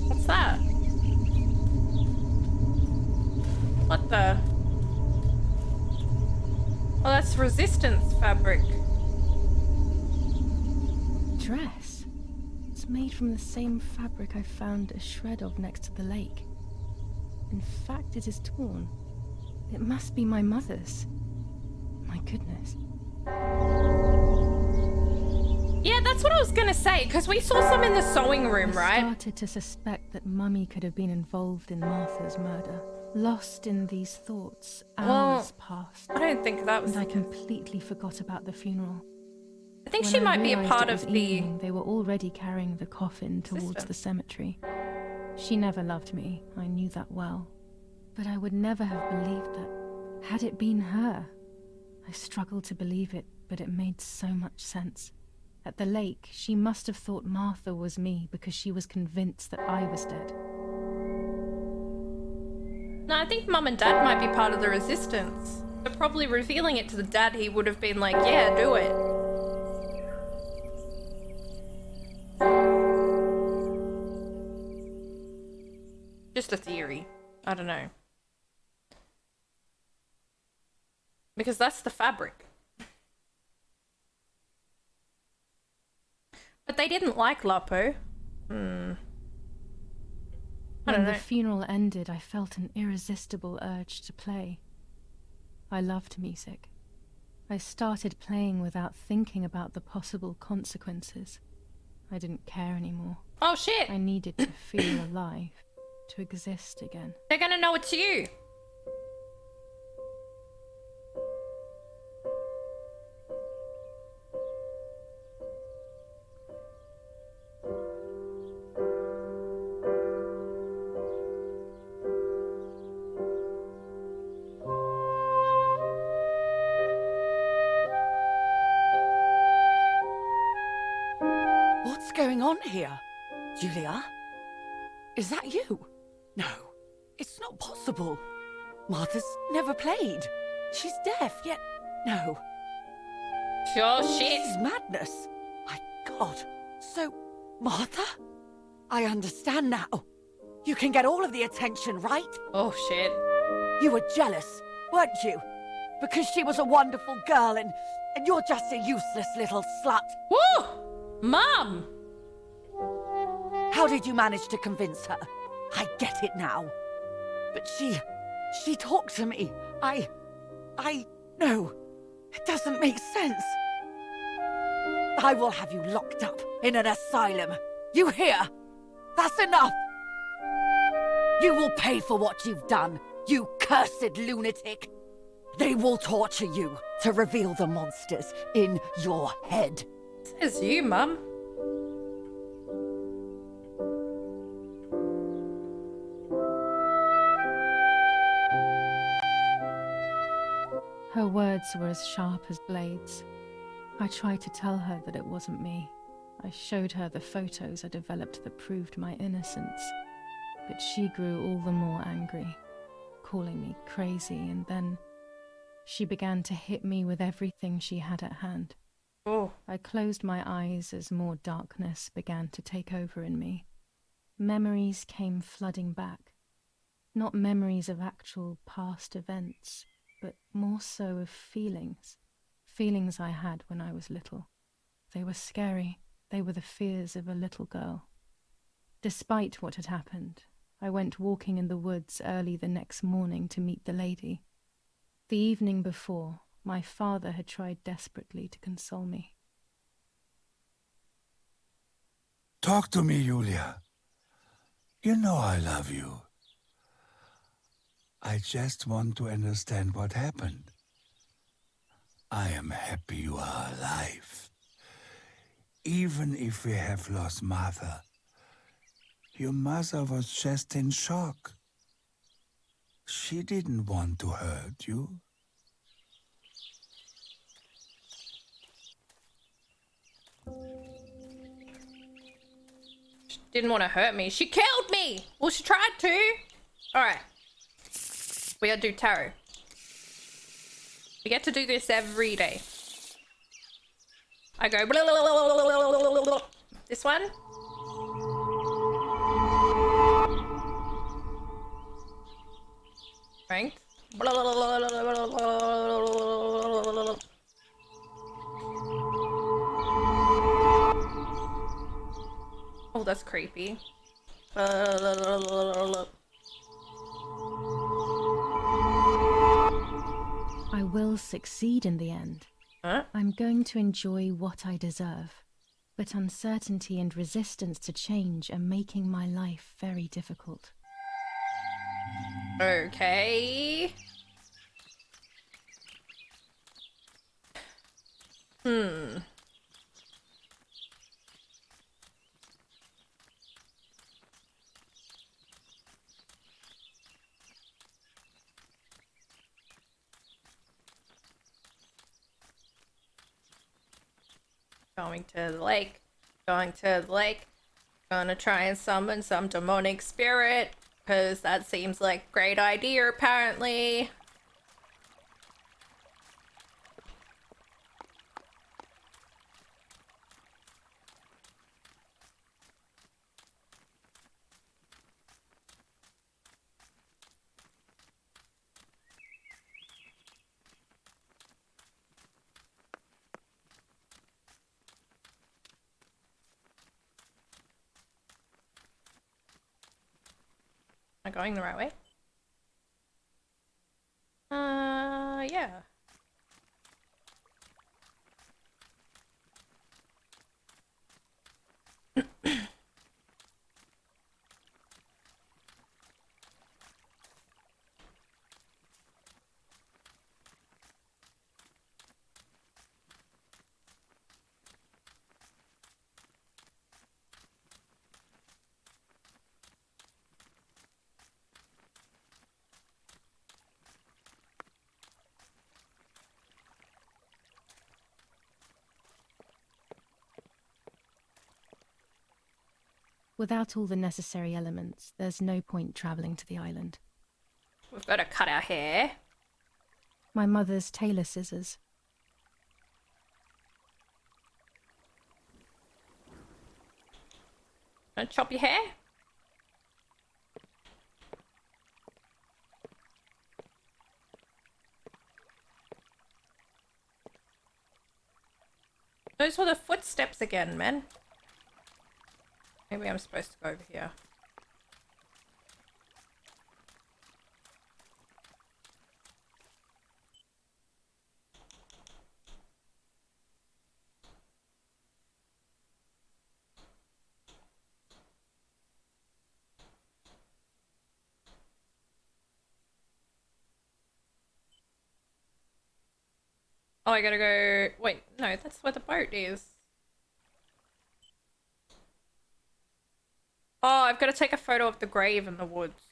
What's that? What the? Oh, that's resistance fabric. Dress? It's made from the same fabric I found a shred of next to the lake. In fact, it is torn. It must be my mother's. My goodness. Yeah, that's what I was gonna say, because we saw some in the sewing room, right? I started to suspect that Mummy could have been involved in Martha's murder. Lost in these thoughts, hours passed. I don't think that was. And I completely forgot about the funeral. I think When she I might be a realised part it of was the. evening, they were already carrying the coffin towards system. the cemetery. She never loved me, I knew that well. But I would never have believed that. Had it been her, I struggled to believe it but it made so much sense. At the lake, she must have thought Martha was me because she was convinced that I was dead. No, I think Mum and Dad might be part of the resistance. But probably revealing it to the dad, he would have been like, yeah, do it. Just a theory. I don't know. Because that's the fabric. But they didn't like Lapo. I don't When know. the funeral ended, I felt an irresistible urge to play. I loved music. I started playing without thinking about the possible consequences. I didn't care anymore. Oh shit! I needed to feel alive, to exist again. They're gonna know it's you. What's going on here? Giulia? Is that you? No, it's not possible. Martha's never played. She's deaf, yet no. Sure shit. This is madness. My God. So, Martha? I understand now. You can get all of the attention, right? Oh shit. You were jealous, weren't you? Because she was a wonderful girl and you're just a useless little slut. Woo! Mum! How did you manage to convince her? I get it now. But she talked to me. No, it doesn't make sense. I will have you locked up in an asylum. You hear? That's enough. You will pay for what you've done, you cursed lunatic. They will torture you to reveal the monsters in your head. Says you, Mum. Her words were as sharp as blades. I tried to tell her that it wasn't me. I showed her the photos I developed that proved my innocence. But she grew all the more angry, calling me crazy, and then she began to hit me with everything she had at hand. Oh. I closed my eyes as more darkness began to take over in me. Memories came flooding back. Not memories of actual past events, but more so of feelings. Feelings I had when I was little. They were scary. They were the fears of a little girl. Despite what had happened, I went walking in the woods early the next morning to meet the lady. The evening before, my father had tried desperately to console me. Talk to me, Giulia. You know I love you. I just want to understand what happened. I am happy you are alive. Even if we have lost Martha, your mother was just in shock. She didn't want to hurt you. She didn't want to hurt me. She killed me! Well, she tried to. Alright. We gotta do tarot. We get to do this every day. I go blah, blah, blah, blah, blah, blah, blah, blah. This one. Strength. Blah, blah, blah, blah, blah, blah, blah, blah, blah. Oh, that's creepy. I will succeed in the end. Huh? I'm going to enjoy what I deserve. But uncertainty and resistance to change are making my life very difficult. Okay. Going to the lake. Going to the lake. Gonna try and summon some demonic spirit. Because that seems like a great idea, apparently. Am I going the right way? Yeah. Without all the necessary elements, there's no point travelling to the island. We've got to cut our hair. My mother's tailor scissors. Gonna chop your hair? Those were the footsteps again, man. Maybe I'm supposed to go over here. Oh, I gotta go... Wait, no, that's where the boat is. Oh, I've got to take a photo of the grave in the woods.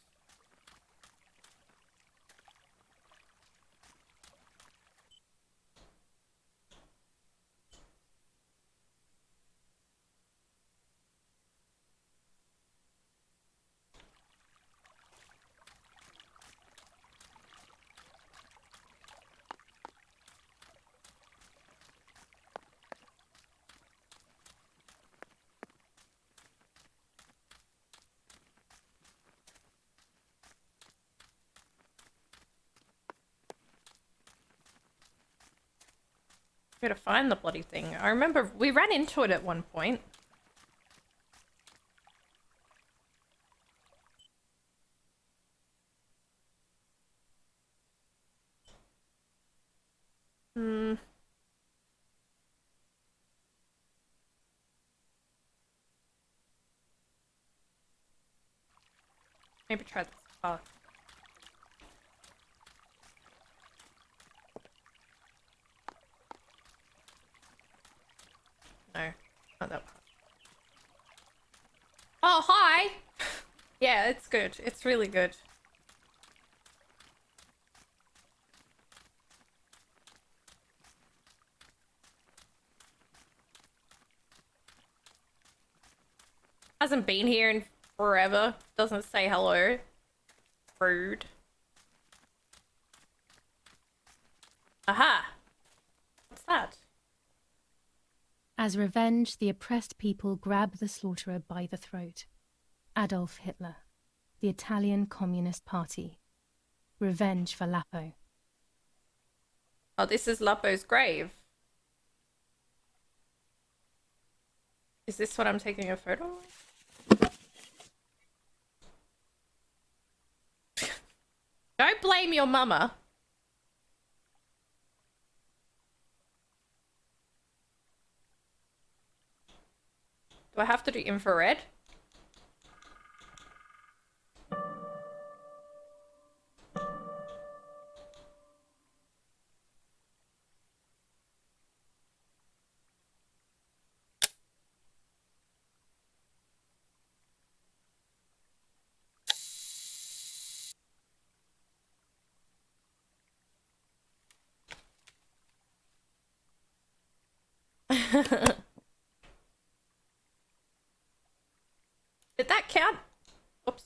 Gotta find the bloody thing. I remember we ran into it at one point. Hmm. Maybe try this. Oh. No, not that part. Oh, hi! Yeah, it's good. It's really good. Hasn't been here in forever. Doesn't say hello. Rude. Aha! What's that? As revenge, the oppressed people grab the slaughterer by the throat. Adolf Hitler, the Italian Communist Party. Revenge for Lapo. Oh, this is Lapo's grave. Is this what I'm taking a photo of? Don't blame your mama. Do I have to do infrared? count? Oops.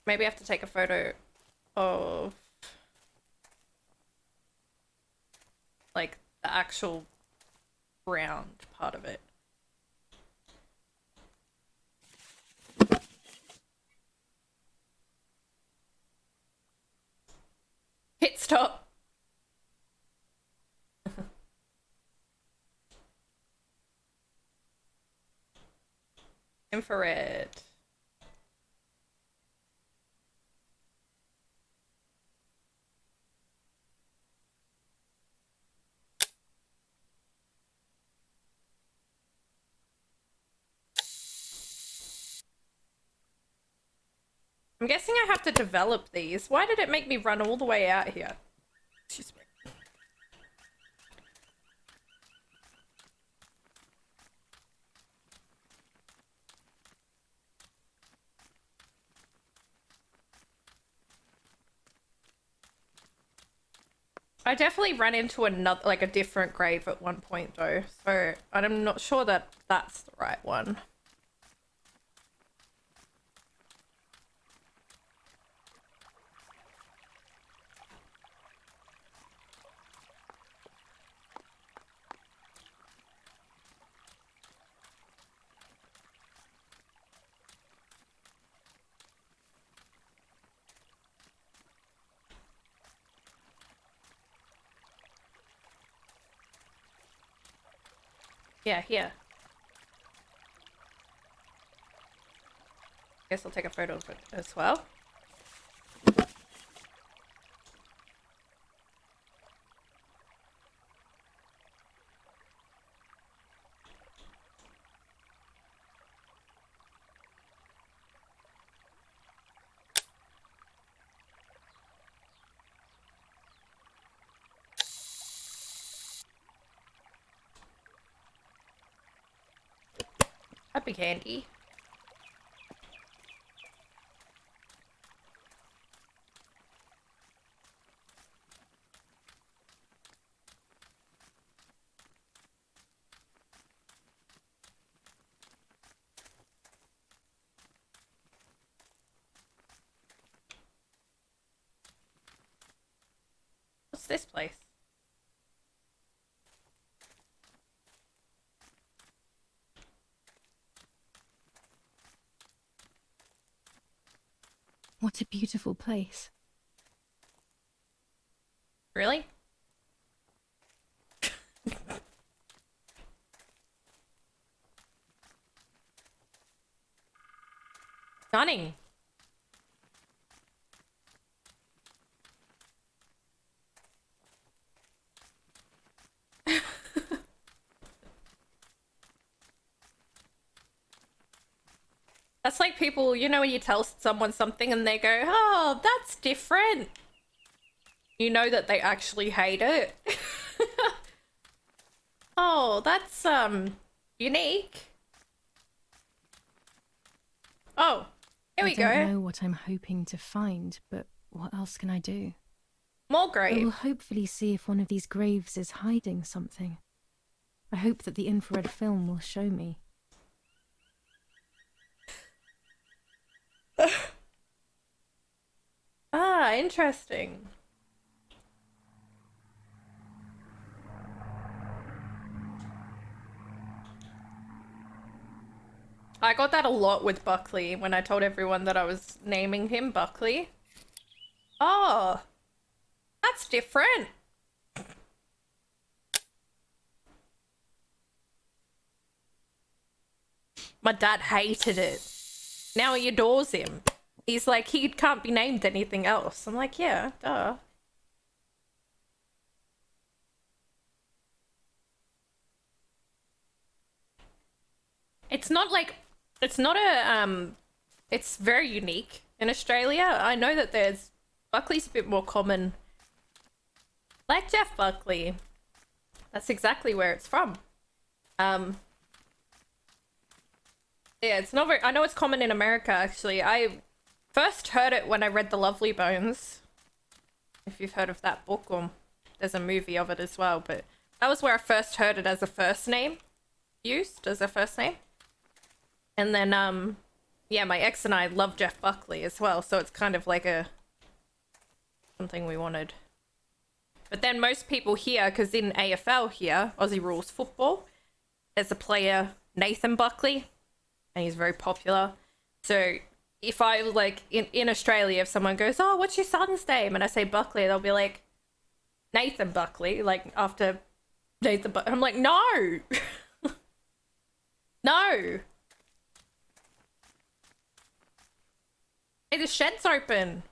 Maybe I have to take a photo of like the actual round part of it. Pit stop. Infrared. I'm guessing I have to develop these. Why did it make me run all the way out here? Excuse me. I definitely ran into another, like a different grave at one point though, so I'm not sure that that's the right one. Yeah, here. Guess I'll take a photo of it as well. That'd be handy. What's this place? What a beautiful place. Really? Stunning. That's like people, you know, when you tell someone something and they go, oh, that's different. You know that they actually hate it. Oh, that's, unique. Oh, here we go. I don't know what I'm hoping to find, but what else can I do? More I grave. will hopefully see if one of these graves is hiding something. I hope that the infrared film will show me. Ah, interesting. I got that a lot with Buckley when I told everyone that I was naming him Buckley. Oh, that's different. My dad hated it. Now he adores him. He's like, he can't be named anything else. I'm like, yeah, duh. It's not like, it's not a, it's very unique in Australia. I know that there's, Buckley's a bit more common. Like Jeff Buckley. That's exactly where it's from. Yeah, it's not very, I know it's common in America, actually. I first heard it when I read The Lovely Bones. if you've heard of that book, or there's a movie of it as well, but that was where I first heard it as a first name, used as a first name. And then, yeah, my ex and I love Jeff Buckley as well, so it's kind of like something we wanted. But then most people here, because in AFL here, Aussie Rules Football, there's a player, Nathan Buckley, and he's very popular. So if I, like, in Australia, if someone goes, oh, what's your son's name? And I say Buckley, they'll be like, Nathan Buckley, like, after Nathan Buckley. I'm like, no! No! Hey, the shed's open.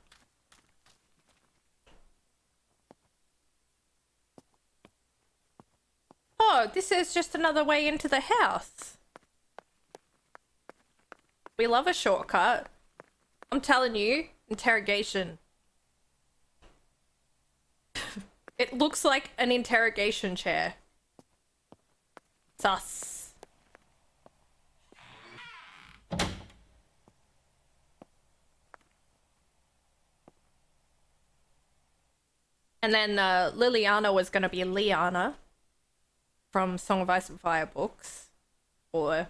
Oh, this is just another way into the house. We love a shortcut. I'm telling you, interrogation. It looks like an interrogation chair. Sus. And then Liliana was going to be Liana from Song of Ice and Fire books. Or,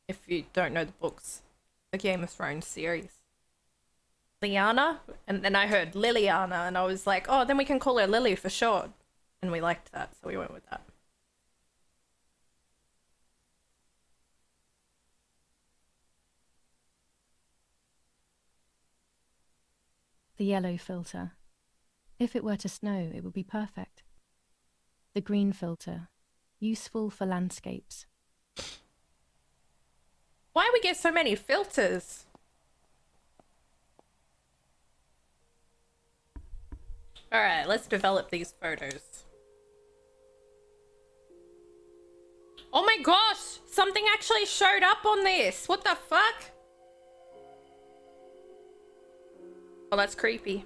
if you don't know the books, the Game of Thrones series. Liana, and then I heard Liliana, and I was like, oh, then we can call her Lily for short. And we liked that, so we went with that. The yellow filter. If it were to snow, it would be perfect. The green filter. Useful for landscapes. Why do we get so many filters? Alright, let's develop these photos. Oh my gosh! Something actually showed up on this! What the fuck? Oh, that's creepy.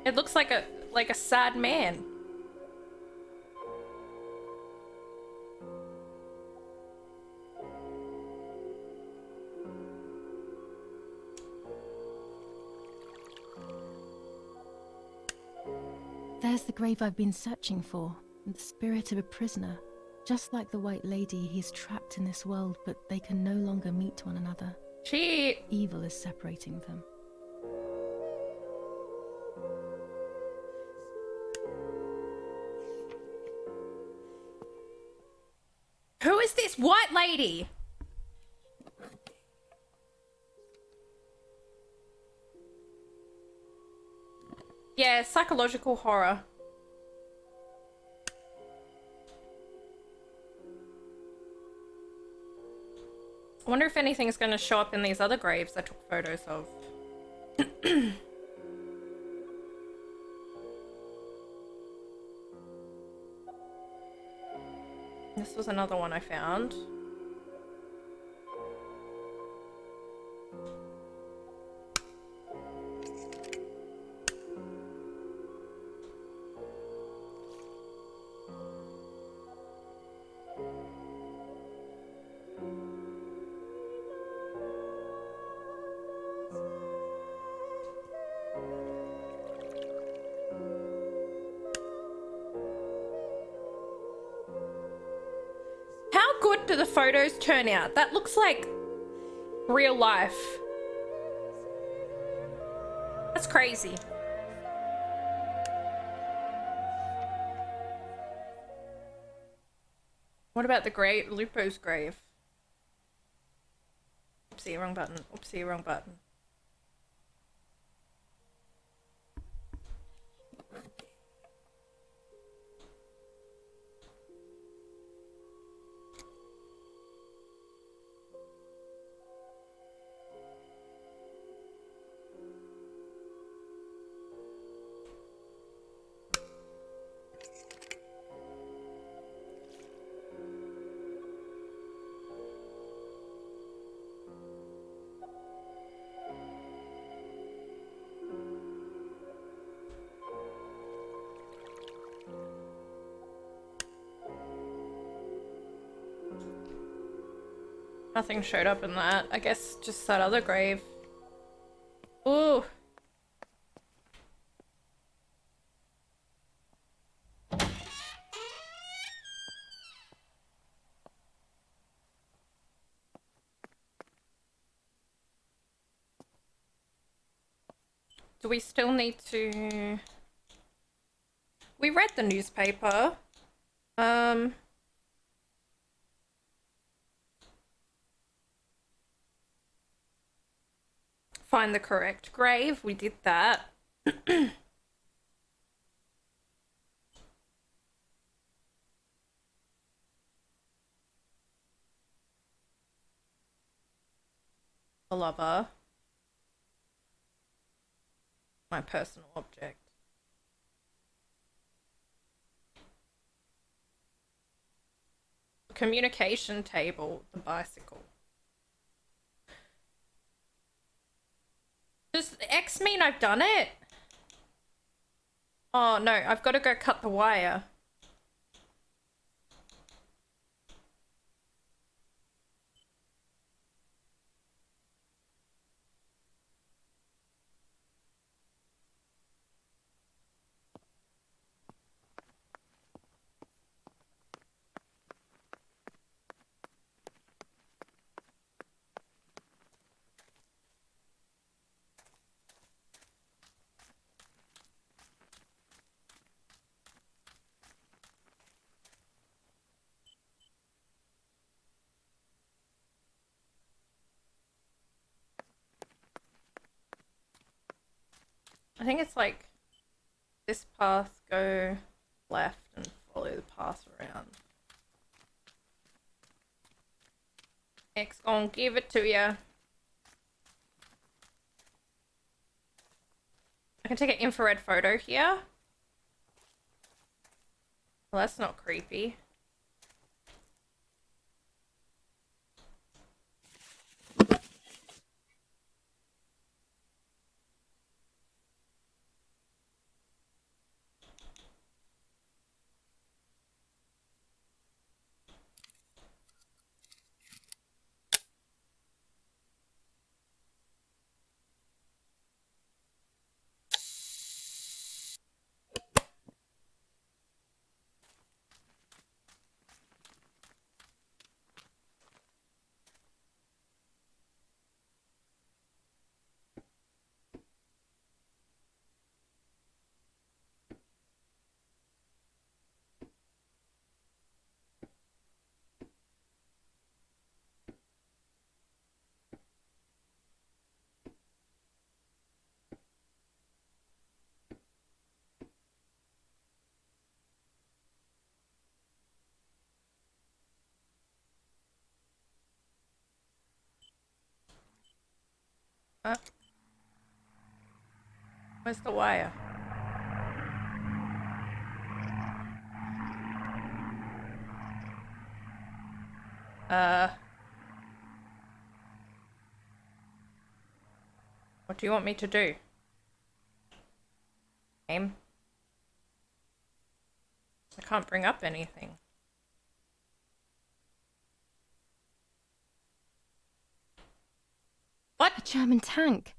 It looks like a sad man. There's the grave I've been searching for, the spirit of a prisoner. Just like the White Lady, he's trapped in this world, but they can no longer meet one another. Evil is separating them. Who is this white lady? Yeah, psychological horror. I wonder if anything's going to show up in these other graves I took photos of. This was another one I found. Good do the photos turn out? That looks like real life. That's crazy. What about the grave? Lupo's grave. Oopsie, wrong button. Oopsie, wrong button. Nothing showed up in that. I guess just that other grave. Ooh. Do we still need to... We read the newspaper. Find the correct grave. We did that. The lover. My personal object. Communication table. The bicycle. Does X mean I've done it? Oh no, I've got to go cut the wire. I think it's like this path, go left and follow the path around. X gonna give it to ya. I can take an infrared photo here. Well, that's not creepy. Where's the wire? What do you want me to do? Game? I can't bring up anything. What? A German tank.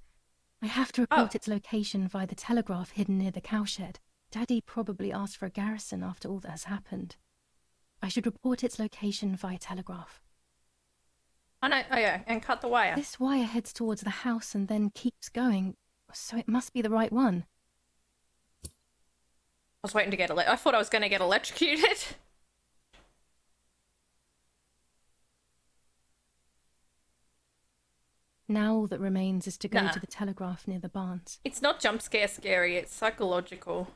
I have to report its location via the telegraph hidden near the cowshed. Daddy probably asked for a garrison after all that has happened. I should report its location via telegraph. Oh no, oh yeah, and cut the wire. This wire heads towards the house and then keeps going, so it must be the right one. I was waiting to get I thought I was going to get electrocuted. Now all that remains is to go to the telegraph near the barns. It's not jump scare scary, it's psychological.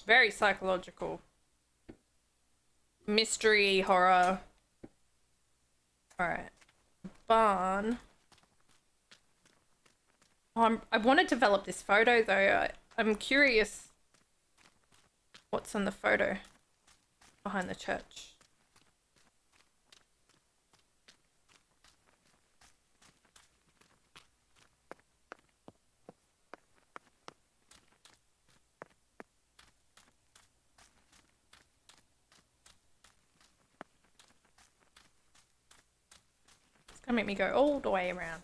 Very psychological. Mystery, horror. Alright. Barn. Oh, I want to develop this photo though. I'm curious what's on the photo behind the church. Don't make me go all the way around.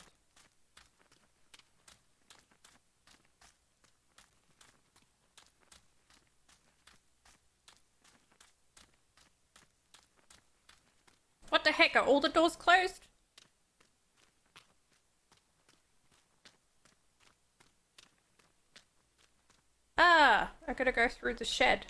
What the heck? Are all the doors closed? Ah, I gotta go through the shed.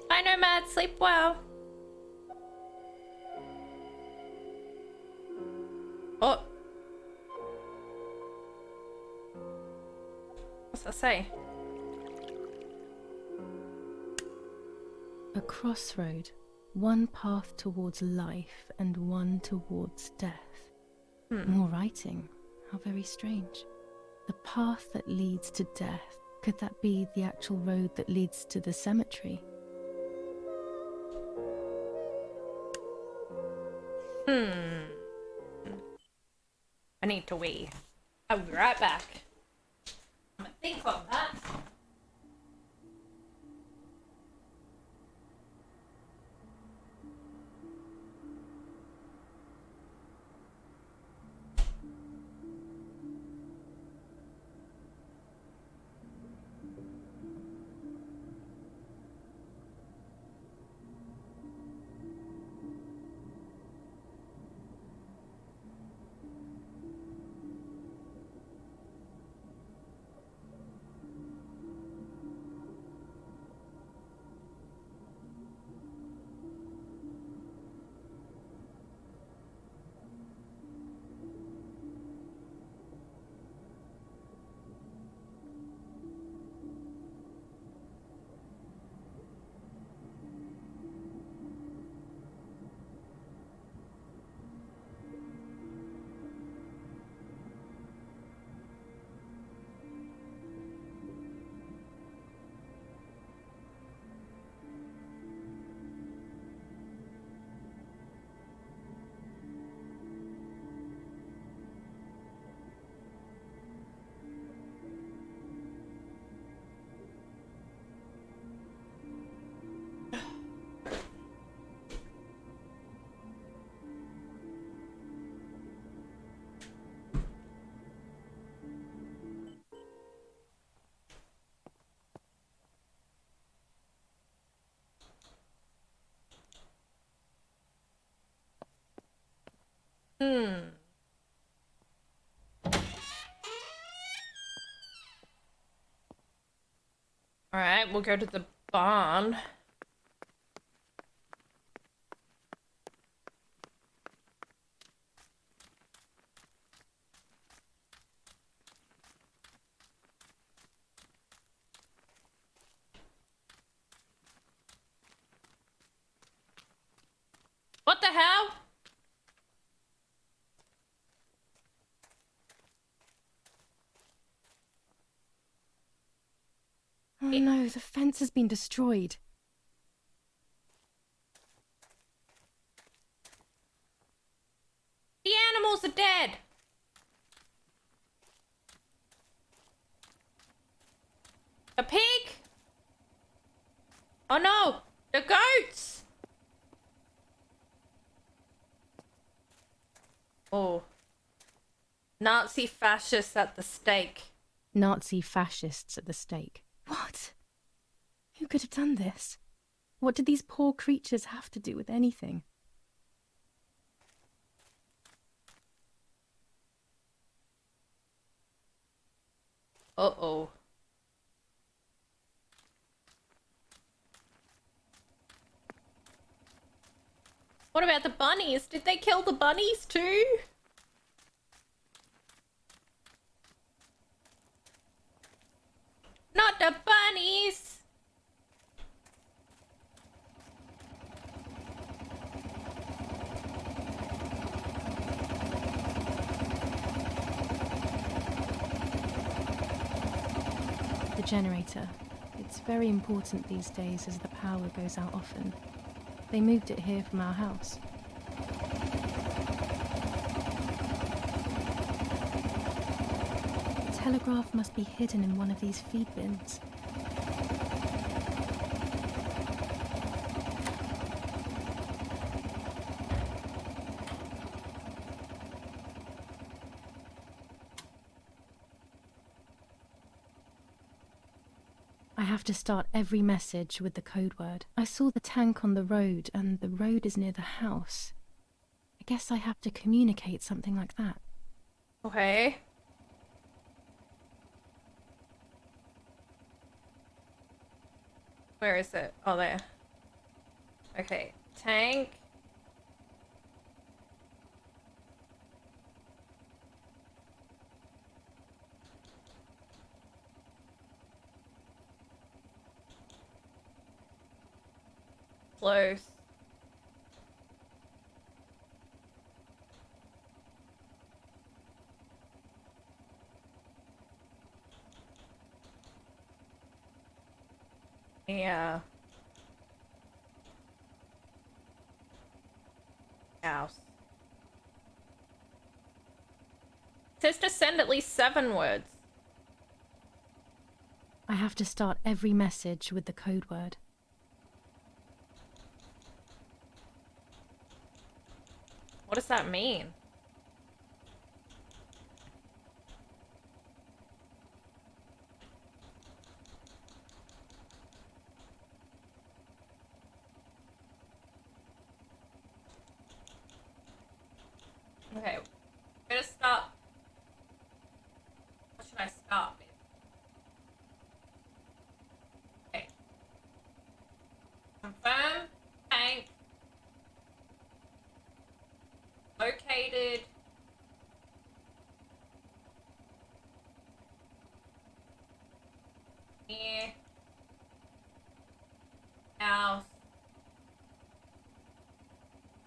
Bye, Nomad. Sleep well. Oh. What's that say? A crossroad. One path towards life and one towards death. More writing. How very strange. The path that leads to death. Could that be the actual road that leads to the cemetery? I need to wee. I'll be right back. I'm gonna think on that. Alright, we'll go to the barn. What the hell? Oh no, the fence has been destroyed. The animals are dead. A pig? Oh no, the goats. Oh. Nazi fascists at the stake. Nazi fascists at the stake. What? Who could have done this? What did these poor creatures have to do with anything? Uh-oh. What about the bunnies? Did they kill the bunnies too? Not the bunnies! The generator. It's very important these days as the power goes out often. They moved it here from our house. The telegraph must be hidden in one of these feed bins. I have to start every message with the code word. I saw the tank on the road, and the road is near the house. I guess I have to communicate something like that. Okay. Where is it? Oh, there. Okay. Tank. Close. Yeah. House. It says to send at least 7 words. I have to start every message with the code word. What does that mean? Okay, I'm gonna stop. What should I stop with? Okay. Confirm tank located near house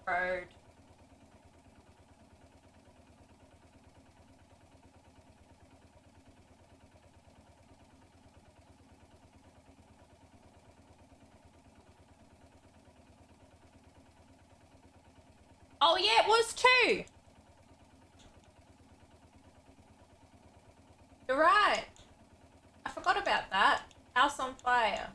road. Oh yeah, it was 2. You're right. I forgot about that. House on fire.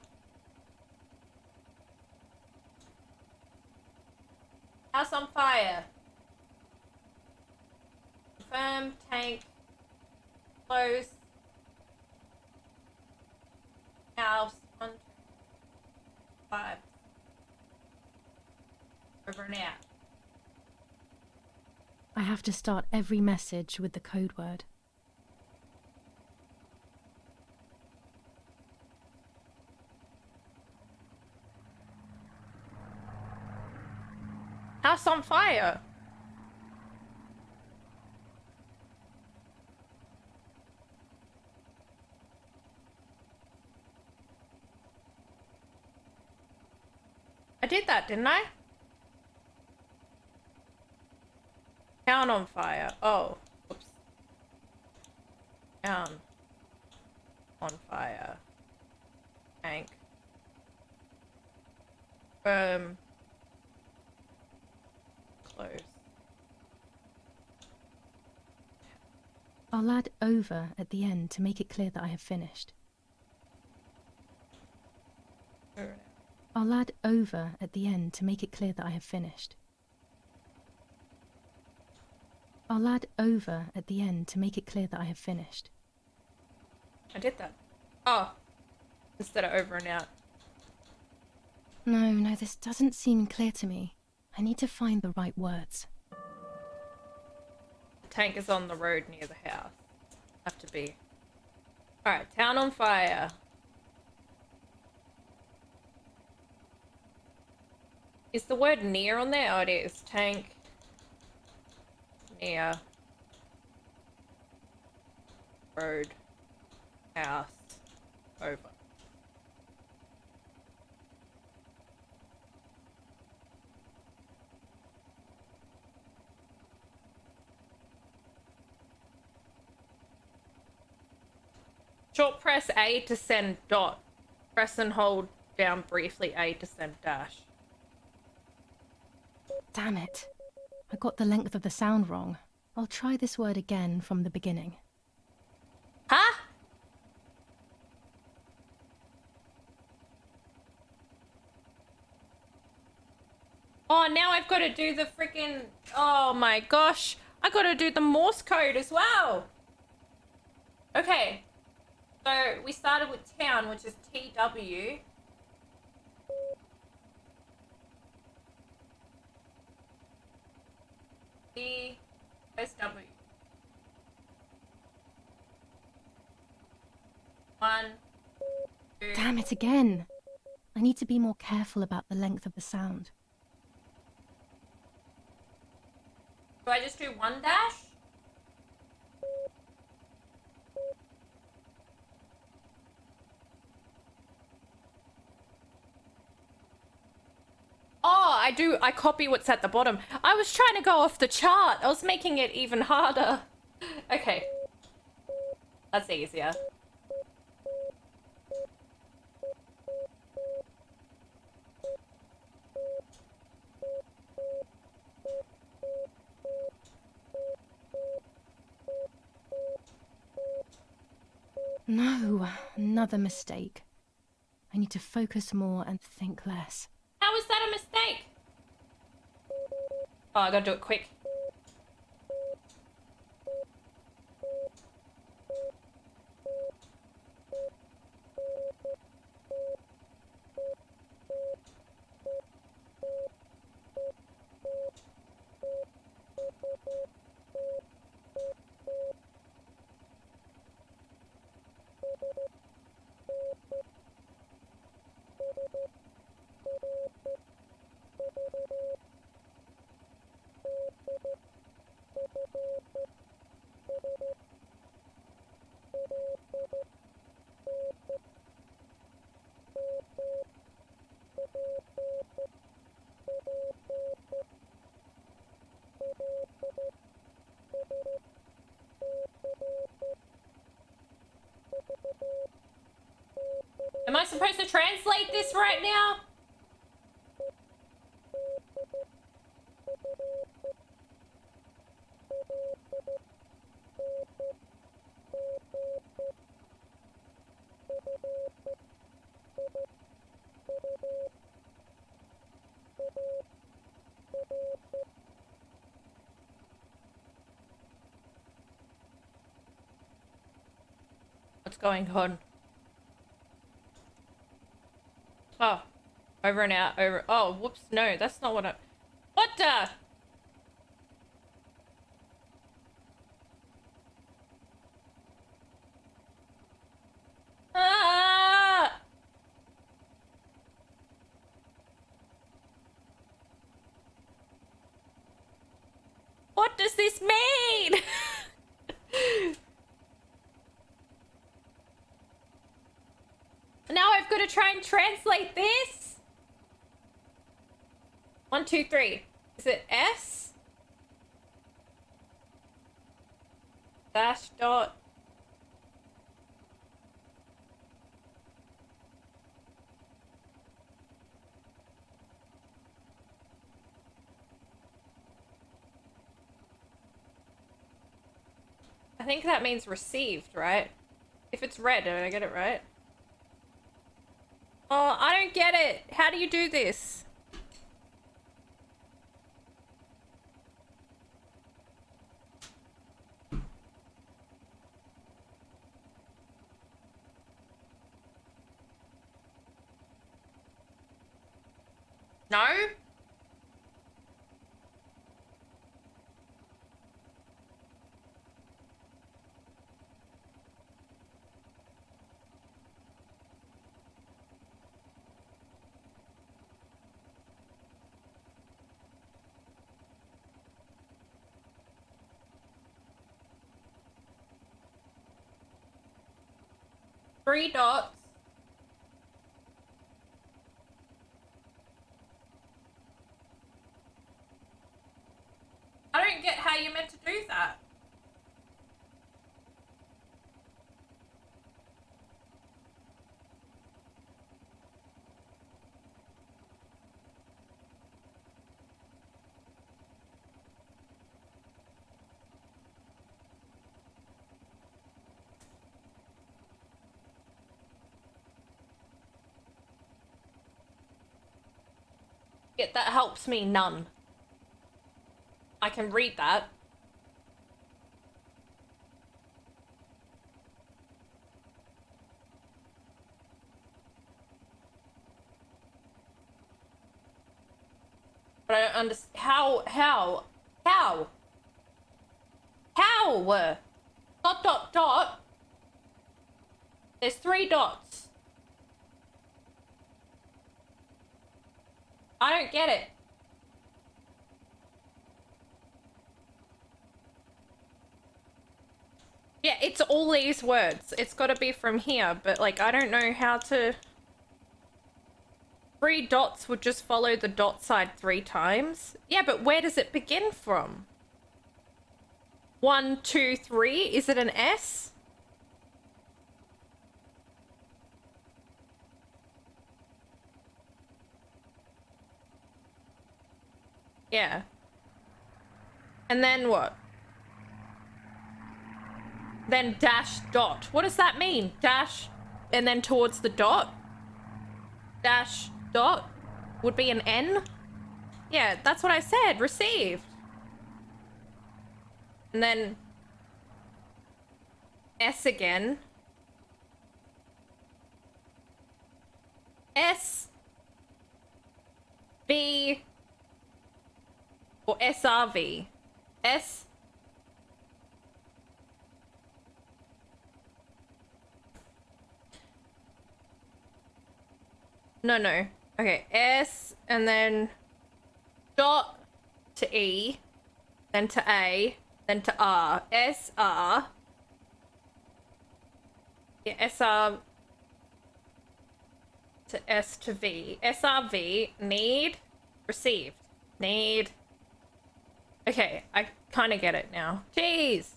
House on fire. Confirm tank close. House on 5. Over and out. I have to start every message with the code word. House on fire. I did that, didn't I? Town on fire. Oh, oops. Town on fire. Tank. Close. I'll add over at the end to make it clear that I have finished. I'll add over at the end to make it clear that I have finished. I'll add over at the end to make it clear that I have finished. I did that. Oh. Instead of over and out. No, this doesn't seem clear to me. I need to find the right words. The tank is on the road near the house. Have to be. Alright, town on fire. Is the word near on there? Oh, it is. Tank. Near. Road. House. Over. Short press A to send dot. Press and hold down briefly A to send dash. Damn it. I got the length of the sound wrong. I'll try this word again from the beginning. Huh? Oh, now I've got to do the freaking... Oh my gosh. I got to do the Morse code as well. Okay. So we started with town, which is TW. SW. 1, 2. Damn it again. I need to be more careful about the length of the sound. Do I just do 1 dash? Oh, I copy what's at the bottom. I was trying to go off the chart. I was making it even harder. Okay. That's easier. No, another mistake. I need to focus more and think less. How is that a mistake? Oh, I gotta do it quick. Am I supposed to translate this right now? What's going on? Oh, over and out, over. Oh, whoops, no, that's not what I... What the? Ah! What does this mean? Now I've got to try and translate this. 1, 2, 3. Is it S? Dash dot. I think that means received, right? If it's red, did I get it right? Oh, I don't get it. How do you do this? No? 3 dots. I don't get how you're meant to do that. Yeah, that helps me none. I can read that. But I don't understand how? Dot dot dot. There's 3 dots. I don't get it. Yeah, it's all these words. It's got to be from here, but like I don't know how to. 3 dots would just follow the dot side 3 times. Yeah, but where does it begin from? 1, 2, 3. Is it an S? Yeah. And then what? Then dash dot. What does that mean? Dash and then towards the dot? Dash dot would be an N? Yeah, that's what I said. Received. And then S again. S V or SRV. S No. Okay, S and then dot to E, then to A, then to R. SR. Yeah, SR to S to V. SRV, need, received. Need. Okay, I kind of get it now. Jeez.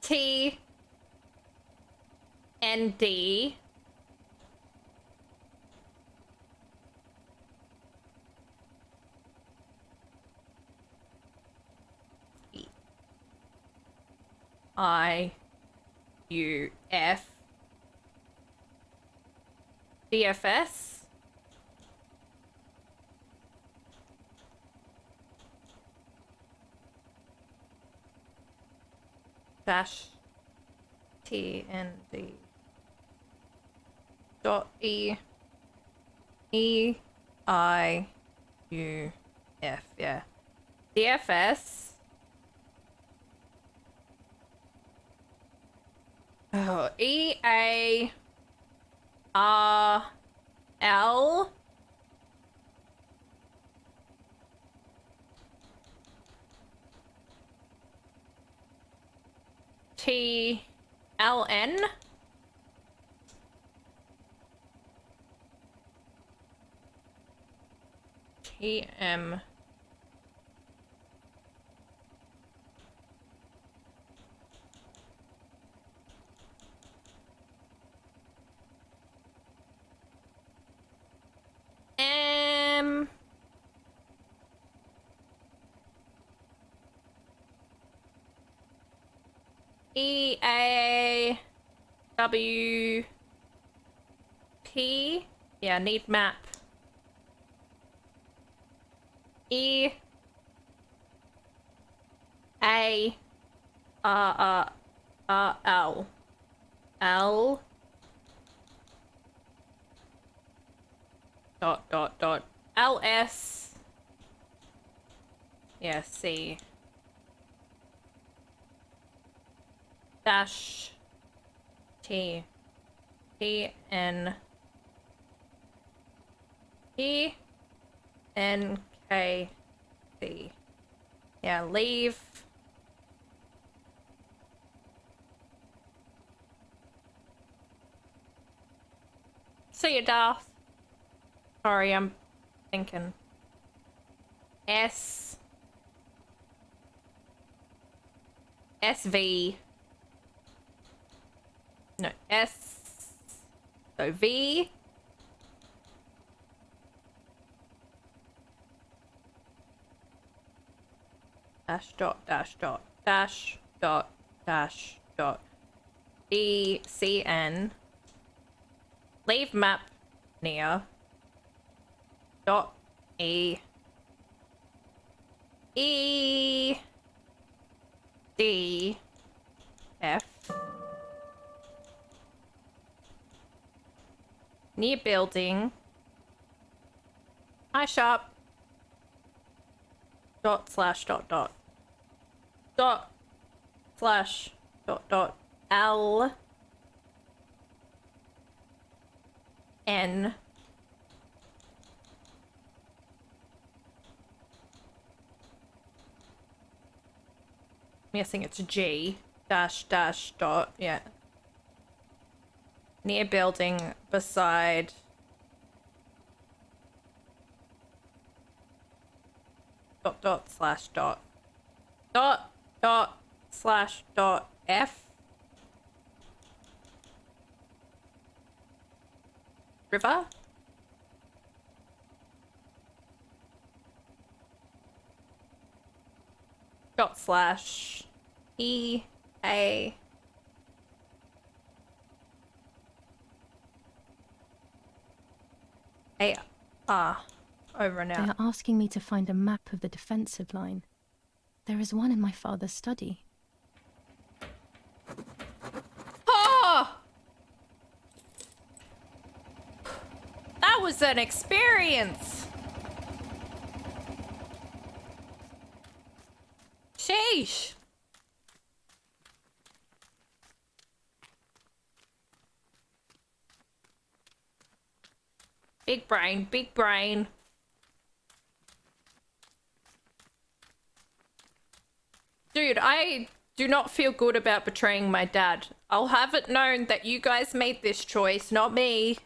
T N D. I U F DFS dash T N D dot E E I U F, yeah. DFS. Oh, E A R L T L N T M M E A W P. Yeah, need map. E A L L dot L S. Yeah, C dash T T N T N K C. Yeah, leave. See you, Darth. Sorry, I'm thinking. SV. No, S. So V. Dash dot dash dot dash dot dash dot DCN. Leave map near. Dot E. E. D. F. Near building. I sharp. Dot slash dot dot. Dot slash dot dot L. N. I'm guessing it's G. Dash dash dot. Yeah. Near building beside. Dot dot slash dot. Dot dot slash dot F. River. Dot slash E A. A R. Over now. They are asking me to find a map of the defensive line. There is one in my father's study. Oh! That was an experience. Sheesh. Big brain, big brain. Dude, I do not feel good about betraying my dad. I'll have it known that you guys made this choice, not me.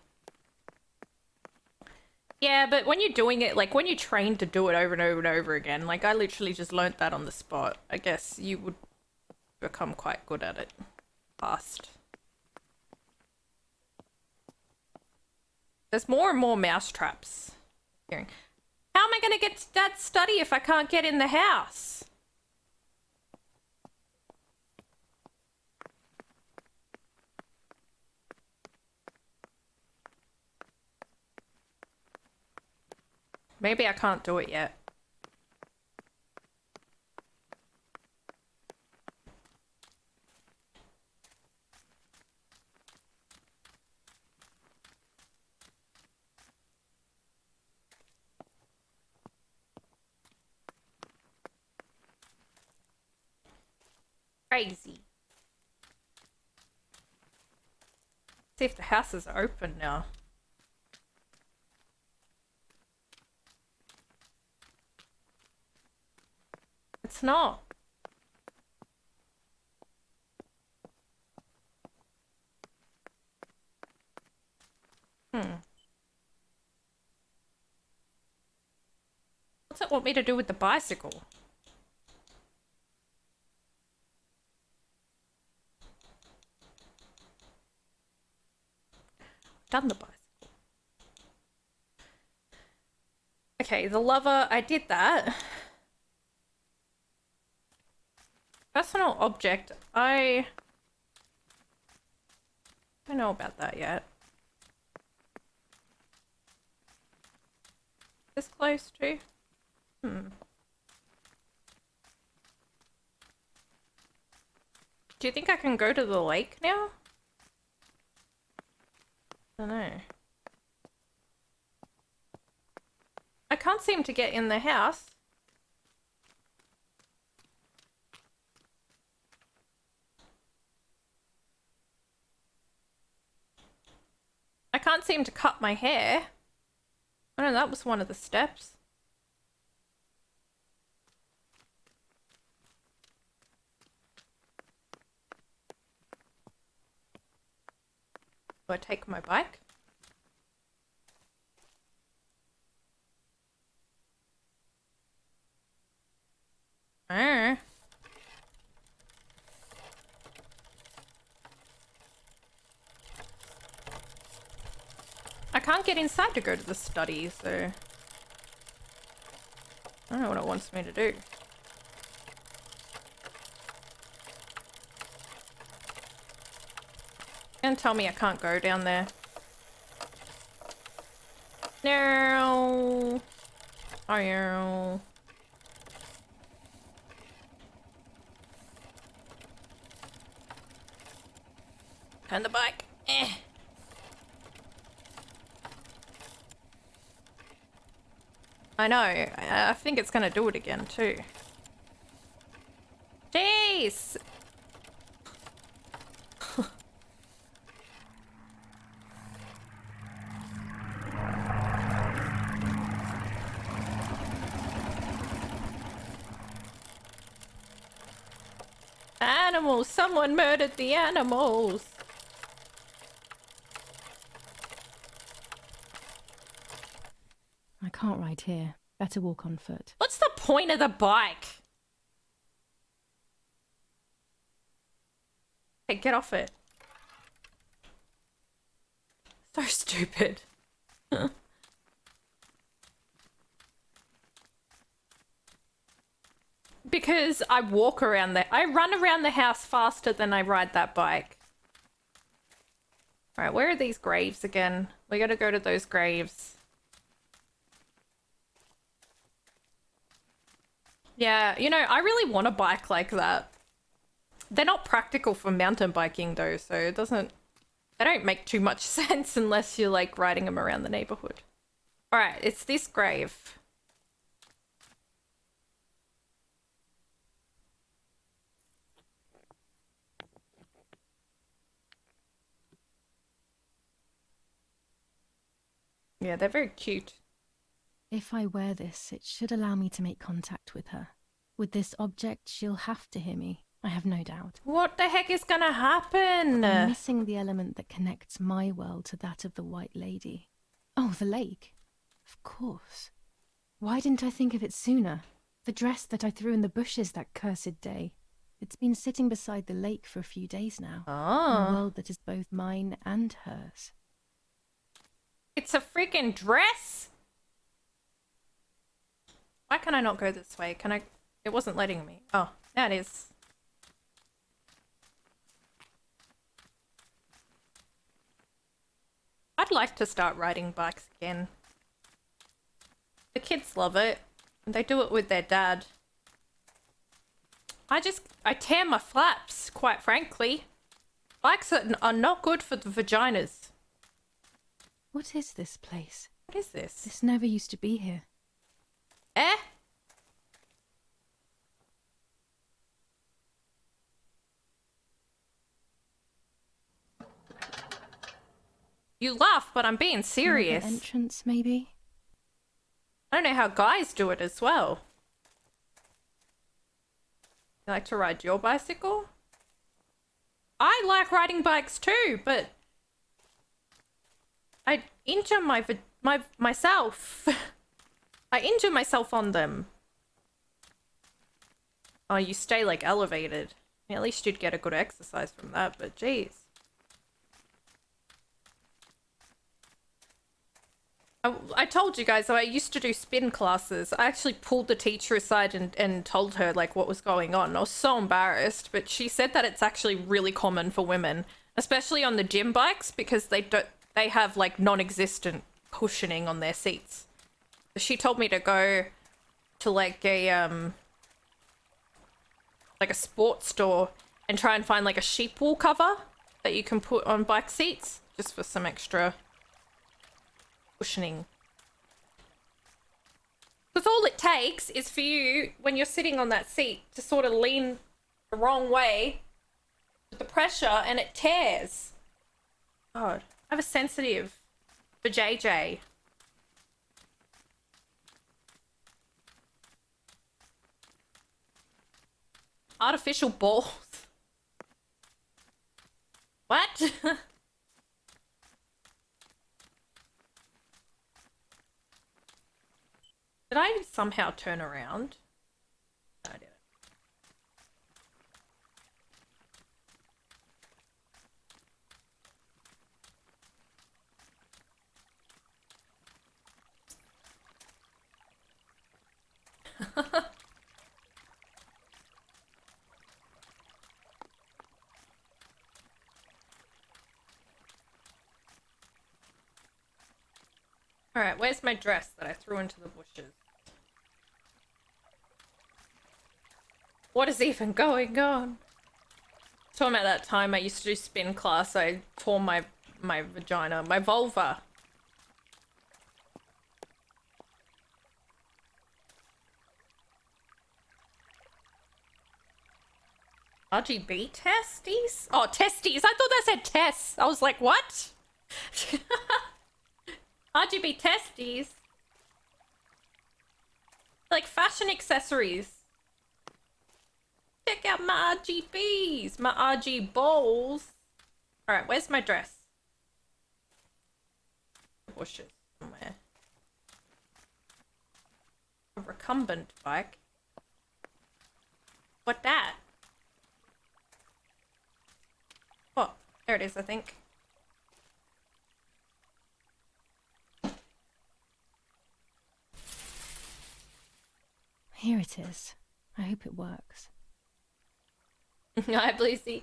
Yeah, but when you're doing it, like, when you train to do it over and over and over again, like, I literally just learnt that on the spot. I guess you would become quite good at it fast. There's more and more mouse traps. How am I going to get to Dad's study if I can't get in the house? Maybe I can't do it yet. Crazy. See if the house is open now. It's not. What's it want me to do with the bicycle? Done the bicycle. Okay, the lover, I did that. Personal object, I don't know about that yet. This close to? Do you think I can go to the lake now? I don't know. I can't seem to get in the house. I can't seem to cut my hair. Oh no, that was one of the steps. Do I take my bike? can't get inside to go to the study, so... I don't know what it wants me to do. And tell me I can't go down there. No. Oh, no. Turn the bike. I know. I think it's gonna do it again too. Jeez. Animals! Someone murdered the animals! I can't ride here. Better walk on foot. What's the point of the bike? Hey, get off it. So stupid. Because I walk around there. I run around the house faster than I ride that bike. Alright, where are these graves again? We gotta go to those graves. Yeah, you know, I really want a bike like that. They're not practical for mountain biking though, so it doesn't... They don't make too much sense unless you're like riding them around the neighborhood. Alright, it's this grave. Yeah, they're very cute. If I wear this, it should allow me to make contact with her. With this object, she'll have to hear me. I have no doubt. What the heck is gonna happen? I'm missing the element that connects my world to that of the White Lady. Oh, the lake. Of course. Why didn't I think of it sooner? The dress that I threw in the bushes that cursed day. It's been sitting beside the lake for a few days now. Oh. A world that is both mine and hers. It's a freaking dress! Why can I not go this way? Can I... It wasn't letting me. Oh, now it is. I'd like to start riding bikes again. The kids love it. And they do it with their dad. I tear my flaps, quite frankly. Bikes are not good for the vaginas. What is this place? What is this? This never used to be here. Eh? You laugh, but I'm being serious. Another entrance, maybe? I don't know how guys do it as well. You like to ride your bicycle? I like riding bikes too, but I injure myself. I injure myself on them. Oh, you stay like elevated. At least you'd get a good exercise from that, but geez. I told you guys, I used to do spin classes. I actually pulled the teacher aside and told her like what was going on. I was so embarrassed, but she said that it's actually really common for women, especially on the gym bikes, because they have like non-existent cushioning on their seats. She told me to go to like a sports store and try and find like a sheep wool cover that you can put on bike seats just for some extra cushioning. Because all it takes is for you, when you're sitting on that seat, to sort of lean the wrong way with the pressure and it tears. God, I have a sensitive for JJ. Artificial balls. What? Did I somehow turn around? No, I didn't. Alright, where's my dress that I threw into the bushes? What is even going on? Talking about that time I used to do spin class, I tore my vagina, my vulva. RGB testes? Oh, testes! I thought that said tests! I was like, what? RGB testes? Like fashion accessories. Check out my RGBs! My RG balls! Alright, where's my dress? Bushes somewhere. A recumbent bike. What that? Oh, there it is, I think. Here it is. I hope it works. Hi, Bleezy.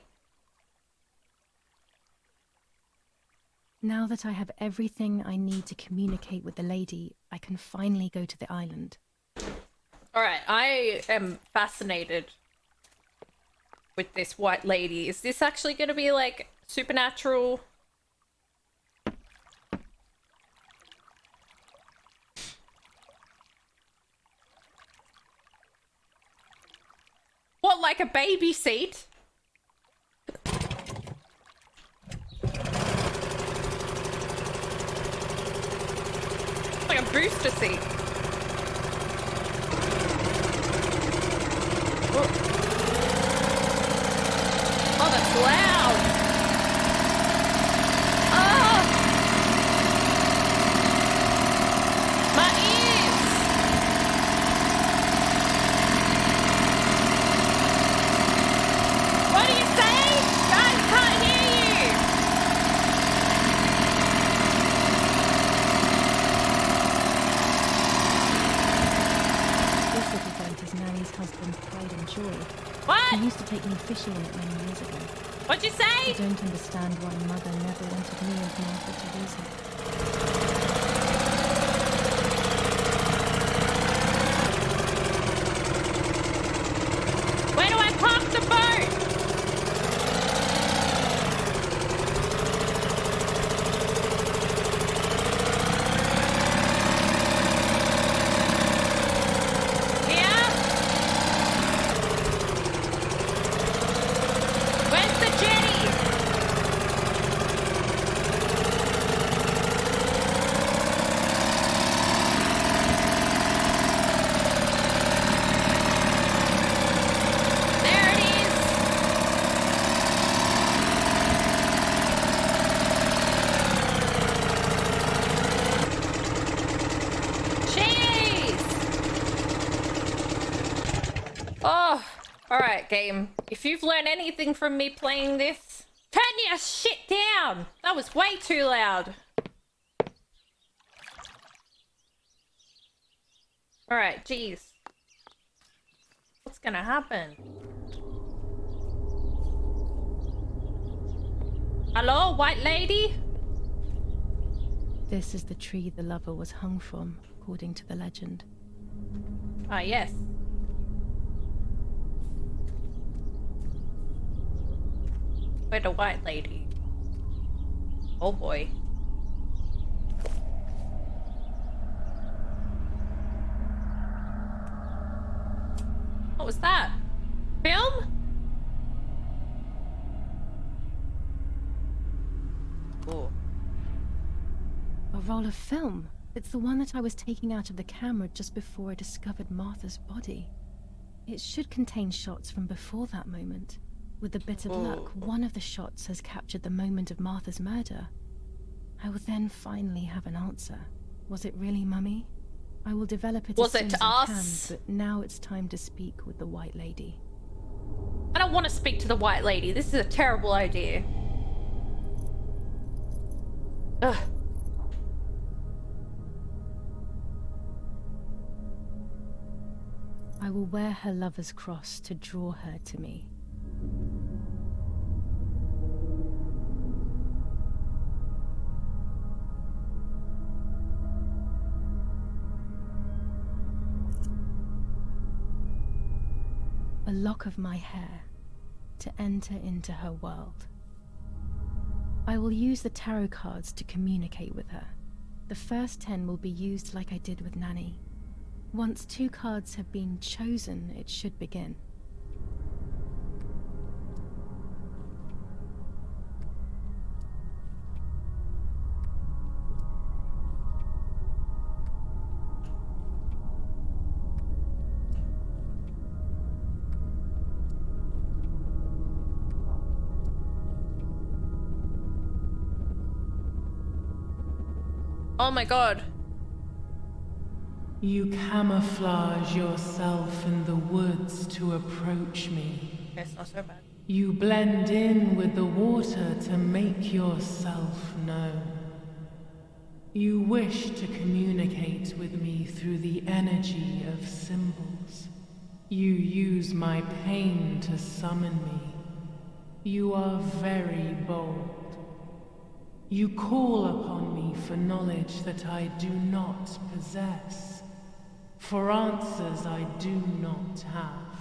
Now that I have everything I need to communicate with the lady, I can finally go to the island. Alright, I am fascinated with this white lady. Is this actually going to be like supernatural? What, like a baby seat? Like a booster seat. Oh, that's loud. Oh! My ears! What do you say? Guys, can't hear you! This little boat is Nanny's husband's pride and joy. What? He used to take me fishing in it many years ago. What'd you say? I don't understand why Mother never wanted me and Martha to use it. Where do I park the boat? Here? Where's the jetty? There it is. Cheese. Oh, all right, game. If you've learned anything from me playing this, turn your shit down. That was way too loud. All right, geez. What's gonna happen? Hello, white lady? This is the tree the lover was hung from, according to the legend. Ah, yes. Where the white lady? Oh boy. What was that? Film? Oh. A roll of film. It's the one that I was taking out of the camera just before I discovered Martha's body. It should contain shots from before that moment. With a bit of luck, one of the shots has captured the moment of Martha's murder. I will then finally have an answer. Was it really Mummy? I will develop it Was as it soon as I can, us? but now it's time to speak with the White Lady. I don't want to speak to the white lady. This is a terrible idea. Ugh. I will wear her lover's cross to draw her to me. A lock of my hair to enter into her world. I will use the tarot cards to communicate with her. The first 10 will be used like I did with Nanny. Once 2 cards have been chosen, it should begin. Oh my god. You camouflage yourself in the woods to approach me. It's not so bad. You blend in with the water to make yourself known. You wish to communicate with me through the energy of symbols. You use my pain to summon me. You are very bold. You call upon me for knowledge that I do not possess, for answers I do not have.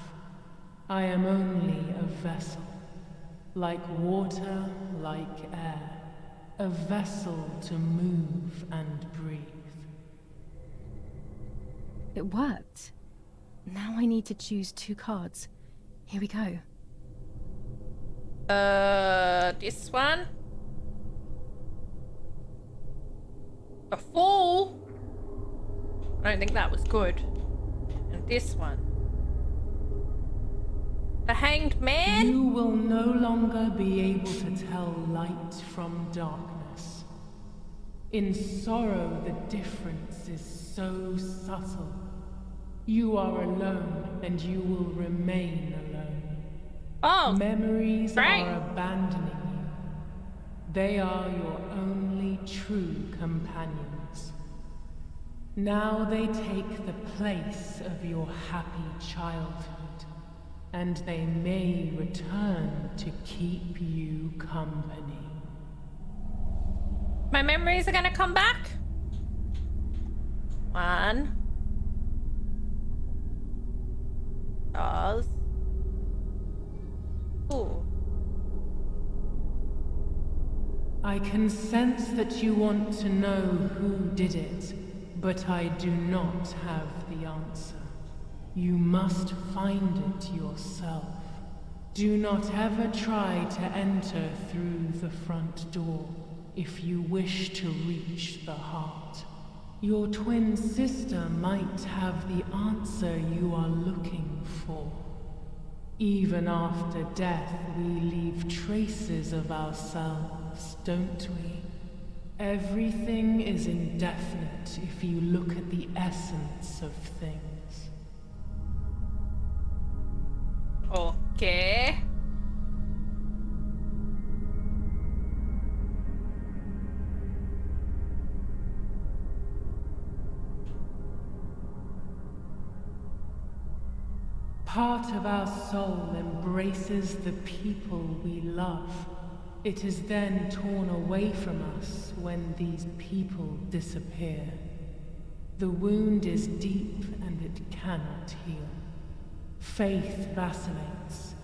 I am only a vessel, like water, like air, a vessel to move and breathe. It worked. Now I need to choose 2 cards. Here we go. This one? A Fool? I don't think that was good. And this one? The Hanged Man? You will no longer be able to tell light from darkness. In sorrow, the difference is so subtle. You are alone, and you will remain alone. Oh, memories great. are abandoning you. They are your only true companions. Now they take the place of your happy childhood, and they may return to keep you company. My memories are gonna come back? 1. Stars. Ooh. I can sense that you want to know who did it, but I do not have the answer. You must find it yourself. Do not ever try to enter through the front door if you wish to reach the heart. Your twin sister might have the answer you are looking for. Even after death, we leave traces of ourselves, don't we? Everything is indefinite if you look at the essence of things. Okay. Part of our soul embraces the people we love. It is then torn away from us when these people disappear. The wound is deep and it cannot heal. Faith vacillates.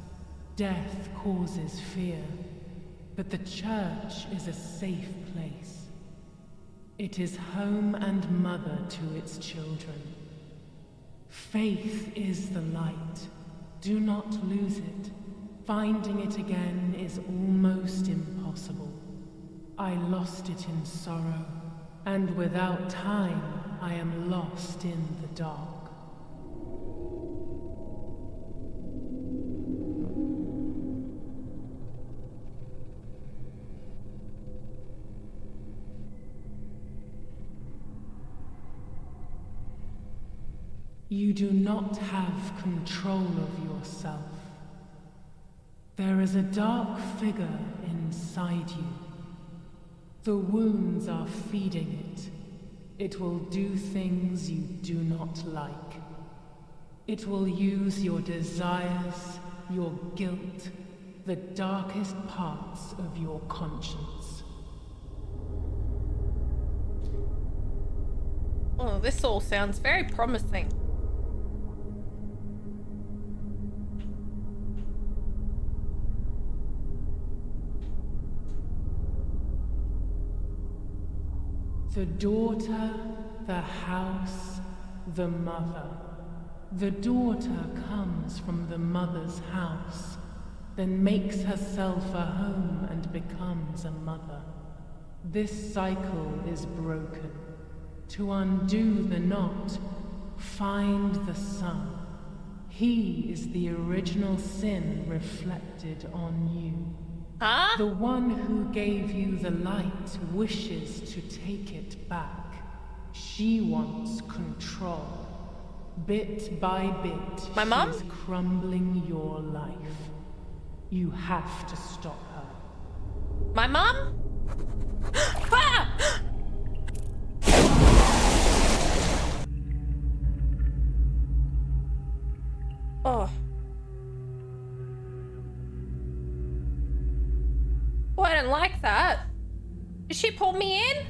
Death causes fear. But the church is a safe place. It is home and mother to its children. Faith is the light. Do not lose it. Finding it again is almost impossible. I lost it in sorrow, and without time, I am lost in the dark. You do not have control of yourself. There is a dark figure inside you. The wounds are feeding it. It will do things you do not like. It will use your desires, your guilt, the darkest parts of your conscience. Oh, this all sounds very promising. The daughter, the house, the mother. The daughter comes from the mother's house, then makes herself a home and becomes a mother. This cycle is broken. To undo the knot, find the sun. He is the original sin reflected on you. Huh? The one who gave you the light wishes to take it back. She wants control. Bit by bit, My mom? she's crumbling your life. You have to stop her. My mom? Ah! Oh. Oh, I don't like that. Did she pull me in?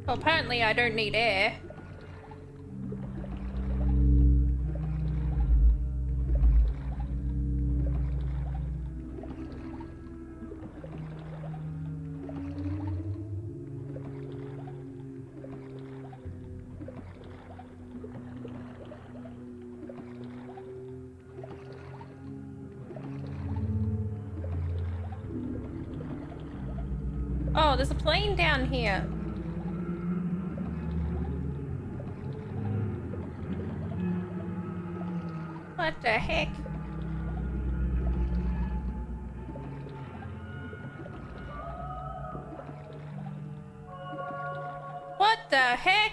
Well, apparently I don't need air. Oh, there's a plane down here. What the heck? What the heck?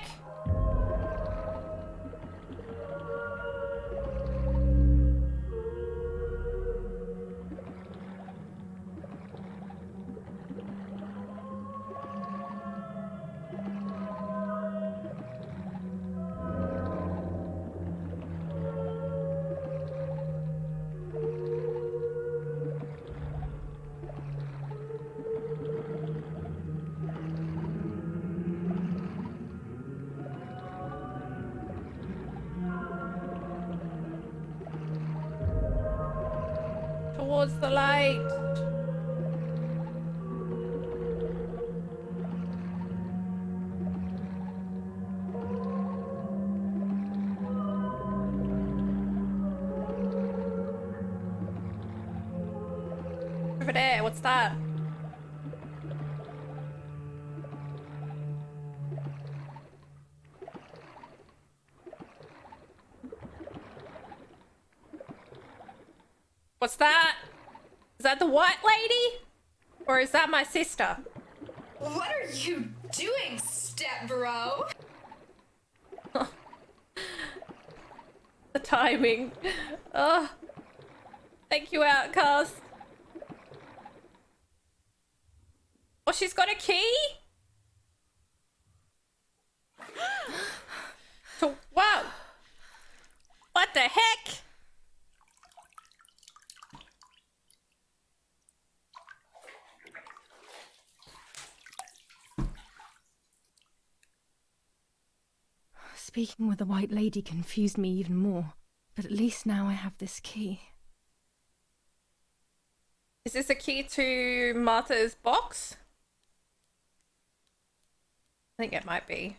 Towards the light. Over there, what's that? What's that? Is that the white lady? Or is that my sister? What are you doing, step bro? The timing. Oh. Thank you, Outcast. Oh, she's got a key? So, wow. What the heck? Speaking with the white lady confused me even more, but at least now I have this key. Is this a key to Martha's box? I think it might be.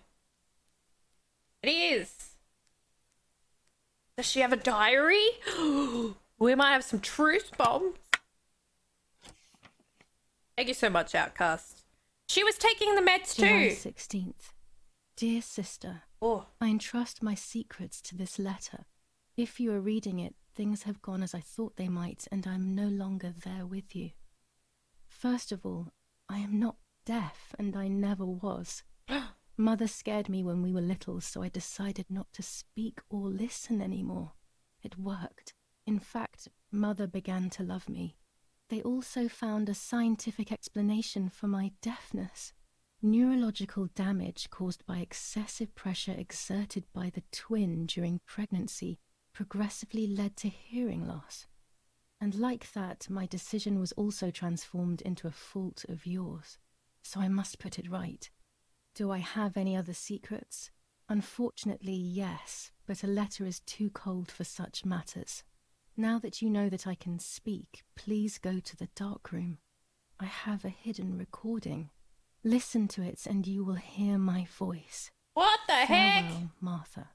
It is. Does she have a diary? We might have some truth bombs. Thank you so much, Outcast. She was taking the meds July too. 16th, Dear sister, Oh. I entrust my secrets to this letter. If you are reading it, things have gone as I thought they might, and I am no longer there with you. First of all, I am not deaf, and I never was. Mother scared me when we were little, so I decided not to speak or listen anymore. It worked. In fact, Mother began to love me. They also found a scientific explanation for my deafness. Neurological damage caused by excessive pressure exerted by the twin during pregnancy progressively led to hearing loss. And like that, my decision was also transformed into a fault of yours. So I must put it right. Do I have any other secrets? Unfortunately, yes, but a letter is too cold for such matters. Now that you know that I can speak, please go to the dark room. I have a hidden recording. Listen to it and you will hear my voice. What the heck? Farewell, Martha.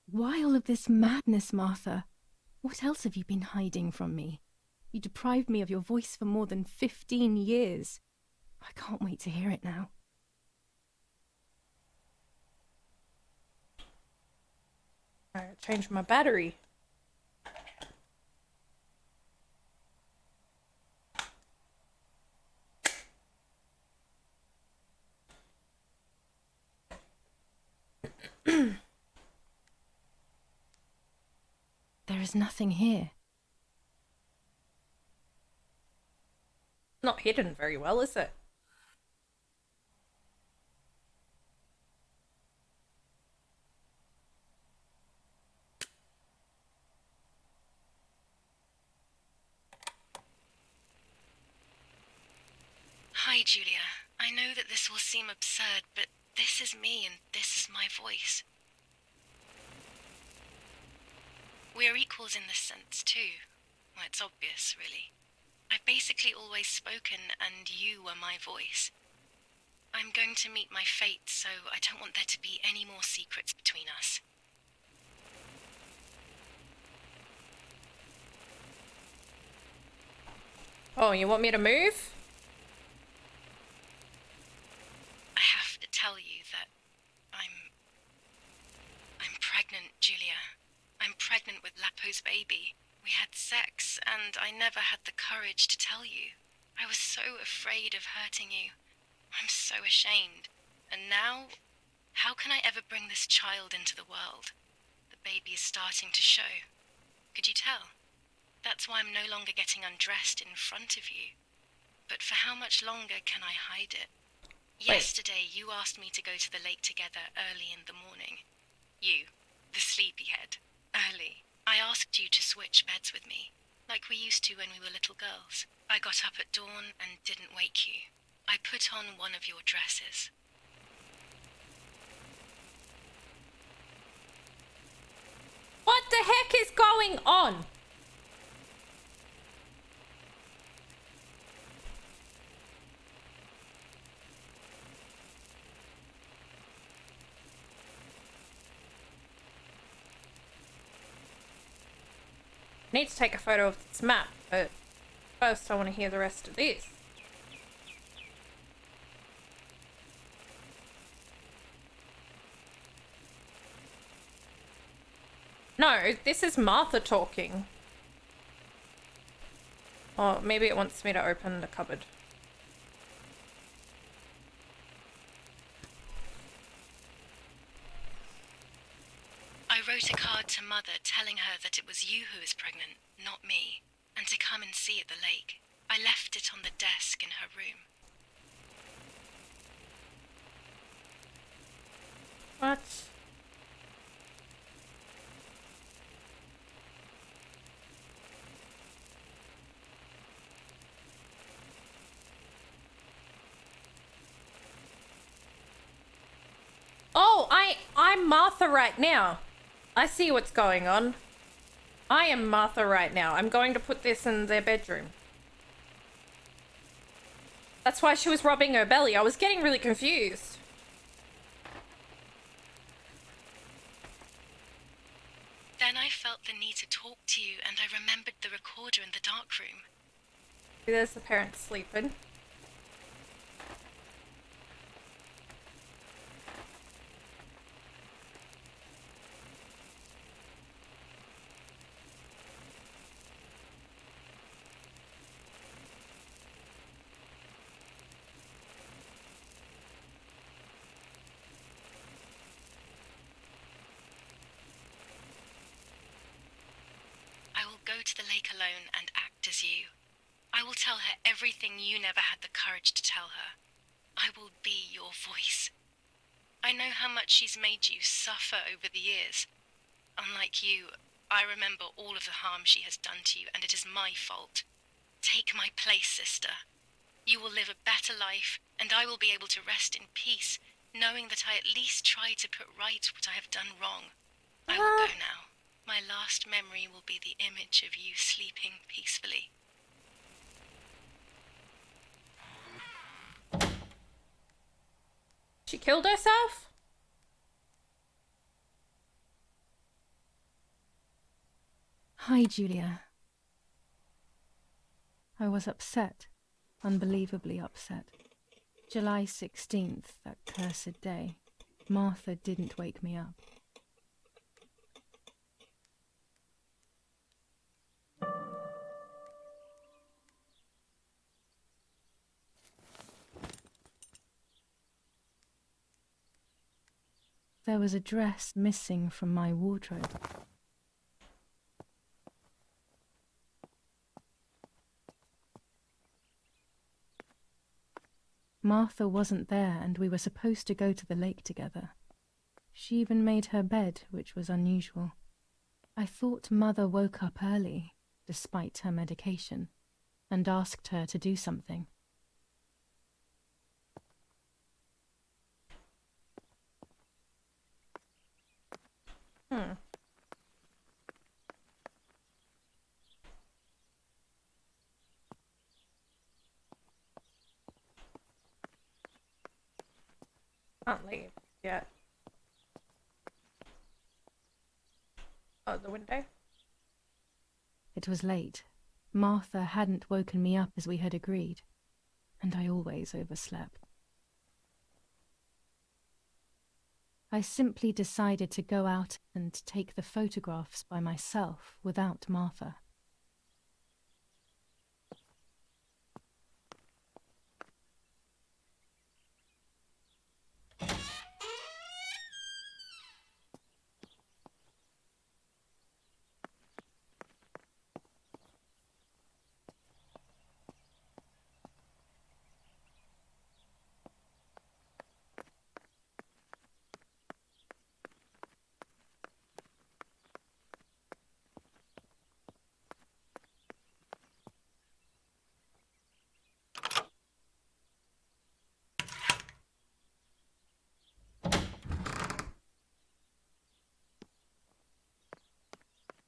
Why all of this madness, Martha? What else have you been hiding from me? You deprived me of your voice for more than 15 years. I can't wait to hear it now. I changed my battery. There is nothing here. Not hidden very well, is it? Hi, Giulia. I know that this will seem absurd, but this is me and this is my voice. We are equals in this sense, too. Well, it's obvious, really. I've basically always spoken, and you were my voice. I'm going to meet my fate, so I don't want there to be any more secrets between us. Oh, you want me to move? I have to tell you that I'm pregnant, Giulia. I'm pregnant with Lapo's baby. We had sex, and I never had the courage to tell you. I was so afraid of hurting you. I'm so ashamed. And now, how can I ever bring this child into the world? The baby is starting to show. Could you tell? That's why I'm no longer getting undressed in front of you. But for how much longer can I hide it? Yesterday, you asked me to go to the lake together early in the morning. You, the sleepyhead, early. I asked you to switch beds with me, like we used to when we were little girls. I got up at dawn and didn't wake you. I put on one of your dresses. What the heck is going on? I need to take a photo of this map, but first I want to hear the rest of this. No, this is Martha talking. Or maybe it wants me to open the cupboard. I wrote a card to Mother telling her that it was you who was pregnant, not me, and to come and see at the lake. I left it on the desk in her room. What? Oh, I'm Martha right now. I see what's going on. I am Martha right now. I'm going to put this in their bedroom. That's why she was rubbing her belly. I was getting really confused. Then I felt the need to talk to you, and I remembered the recorder in the dark room. There's the parents sleeping. go to the lake alone and act as you. I will tell her everything you never had the courage to tell her. I will be your voice. I know how much she's made you suffer over the years. Unlike you, I remember all of the harm she has done to you, and it is my fault. Take my place, sister. You will live a better life, and I will be able to rest in peace, knowing that I at least tried to put right what I have done wrong. I will go now. My last memory will be the image of you sleeping peacefully. She killed herself? Hi, Giulia. I was upset, unbelievably upset. July 16th, that cursed day. Martha didn't wake me up. There was a dress missing from my wardrobe. Martha wasn't there, and we were supposed to go to the lake together. She even made her bed, which was unusual. I thought Mother woke up early, despite her medication, and asked her to do something. Can't leave yet. Oh, the window? It was late. Martha hadn't woken me up as we had agreed, and I always overslept. I simply decided to go out and take the photographs by myself without Martha.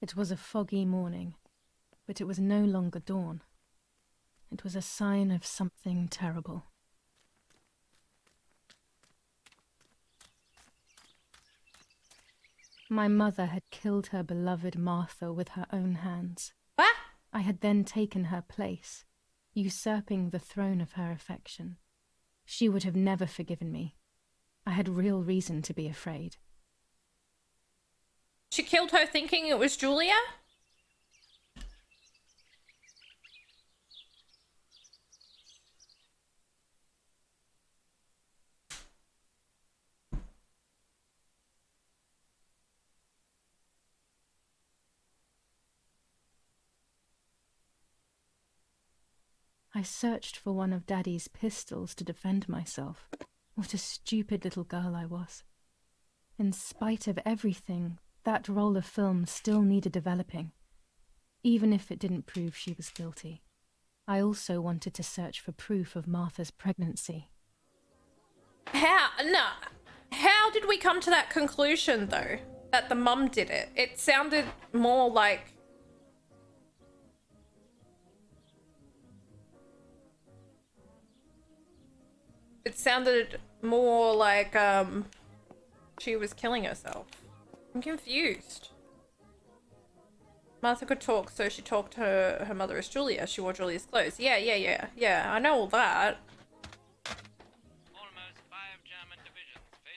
It was a foggy morning, but it was no longer dawn. It was a sign of something terrible. My mother had killed her beloved Martha with her own hands. What? I had then taken her place, usurping the throne of her affection. She would have never forgiven me. I had real reason to be afraid. She killed her thinking it was Giulia? I searched for one of Daddy's pistols to defend myself. What a stupid little girl I was. In spite of everything, that roll of film still needed developing, even if it didn't prove she was guilty. I also wanted to search for proof of Martha's pregnancy. How did we come to that conclusion, though? That the mum did it? It sounded more like... It sounded more like, she was killing herself. I'm confused. Martha could talk, so she talked to her mother as Giulia. She wore Giulia's clothes. Yeah, I know all that.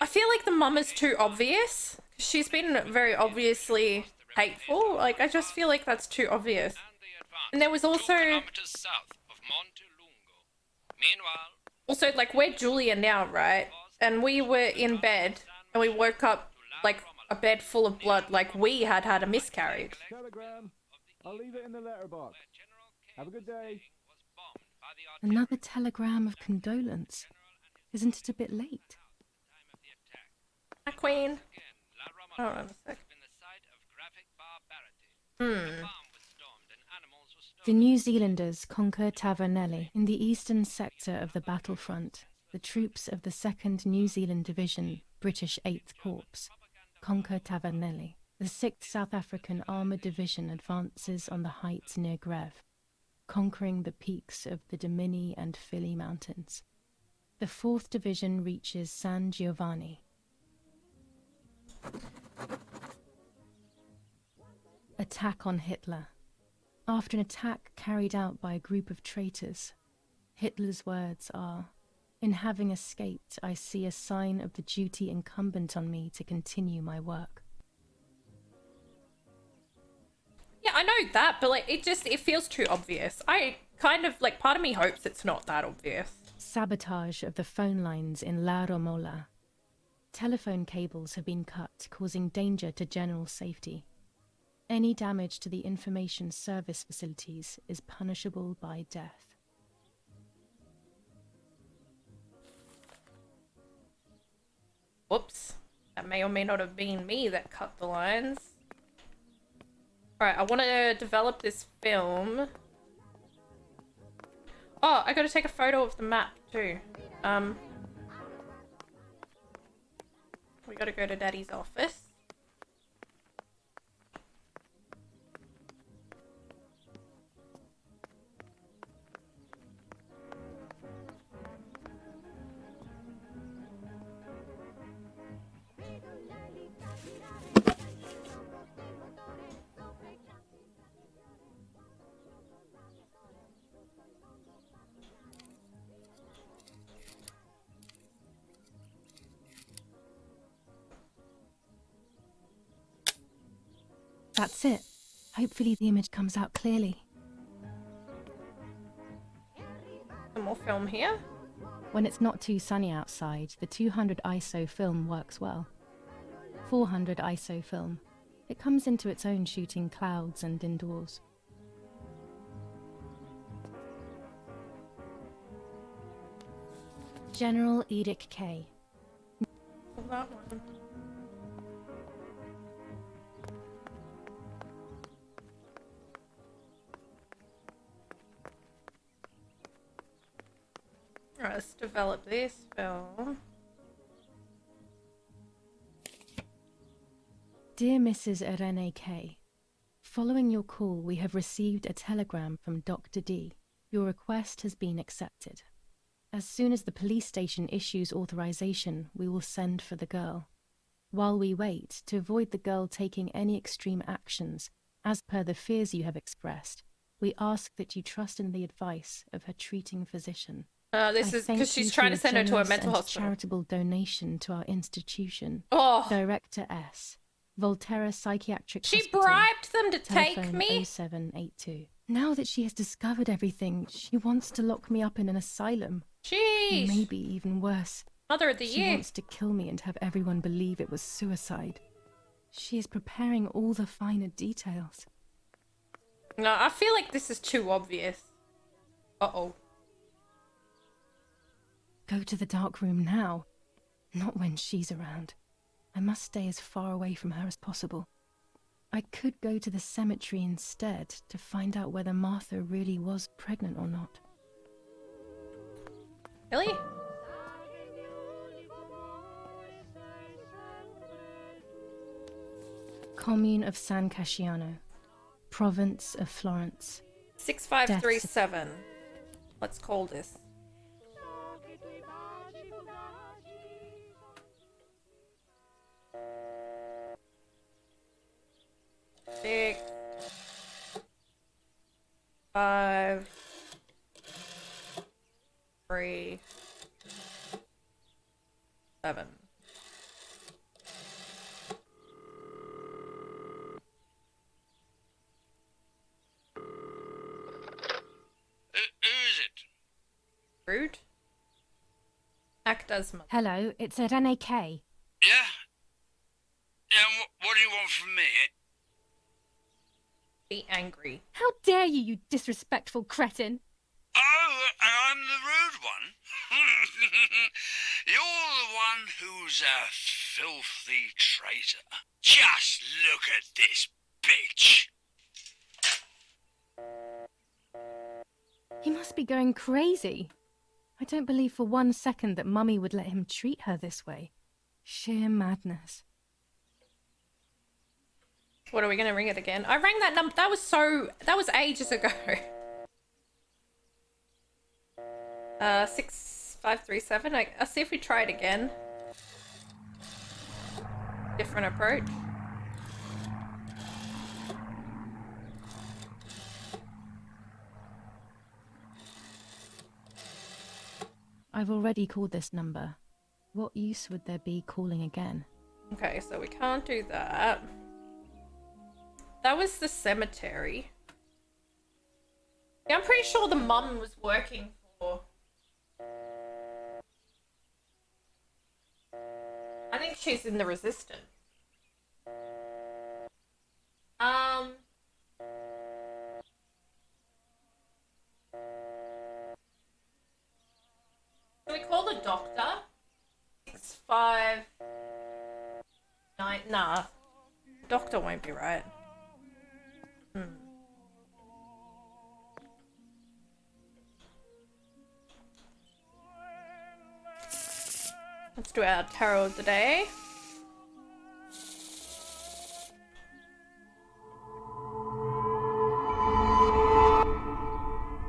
I feel like the mum is too obvious. She's been very obviously hateful. Like, I just feel like that's too obvious. And there was also... Also, like, we're Giulia now, right? And we were in bed, and we woke up, like, a bed full of blood, like we had had a miscarriage. I'll leave it in the letterbox. Have a good day. Another telegram of condolence. Isn't it a bit late? Hi, Queen. Hold on a sec. The New Zealanders conquer Tavernelli. In the eastern sector of the battlefront, the troops of the 2nd New Zealand Division, British 8th Corps, conquer Tavernelli. The 6th South African Armoured Division advances on the heights near Greve, conquering the peaks of the Dimini and Fili Mountains. The 4th Division reaches San Giovanni. Attack on Hitler. After an attack carried out by a group of traitors, Hitler's words are, "In having escaped, I see a sign of the duty incumbent on me to continue my work." Yeah, I know that, but like it feels too obvious. I kind of like part of me hopes it's not that obvious. Sabotage of the phone lines in La Romola. Telephone cables have been cut, causing danger to general safety. Any damage to the information service facilities is punishable by death. Whoops. That may or may not have been me that cut the lines. Alright, I want to develop this film. Oh, I gotta take a photo of the map too. We gotta go to Daddy's office. That's it. Hopefully the image comes out clearly. Some more film here. When it's not too sunny outside, the 200 ISO film works well. 400 ISO film. It comes into its own shooting clouds and indoors. General Edict K. That one. Alright, let's develop this film. Dear Mrs. Irene K. Following your call, we have received a telegram from Dr. D. Your request has been accepted. As soon as the police station issues authorization, we will send for the girl. While we wait, to avoid the girl taking any extreme actions, as per the fears you have expressed, we ask that you trust in the advice of her treating physician. This is because she's trying to send her to a mental hospital. Charitable donation to our institution. Oh. Director S. Volterra Psychiatric She Hospital. bribed them to take Telephone me? 0782. Now that she has discovered everything, she wants to lock me up in an asylum. Jeez. Maybe even worse. Mother of the She year. wants to kill me and have everyone believe it was suicide. She is preparing all the finer details. No, I feel like this is too obvious. Uh-oh. Go to the dark room now. Not when she's around. I must stay as far away from her as possible. I could go to the cemetery instead to find out whether Martha really was pregnant or not. Really? Commune of San Casciano. Province of Florence. 6537. Let's call this. Six, 5, 3, 7. Who is it? Rude. Act as mother. Hello, it's Irene K. Yeah? Yeah, what do you want from me? Be angry. How dare you, you disrespectful cretin! Oh, I'm the rude one? You're the one who's a filthy traitor. Just look at this bitch. He must be going crazy. I don't believe for 1 second that Mummy would let him treat her this way. Sheer madness. What, are we gonna ring it again? I rang that number. That was ages ago. 6537. I'll see if we try it again. Different approach. I've already called this number. What use would there be calling again? Okay, so we can't do that. That was the cemetery. Yeah, I'm pretty sure the mum was working for... I think she's in the resistance. Can we call the doctor? 659. Nah. Doctor won't be right. Let's do our tarot of the day.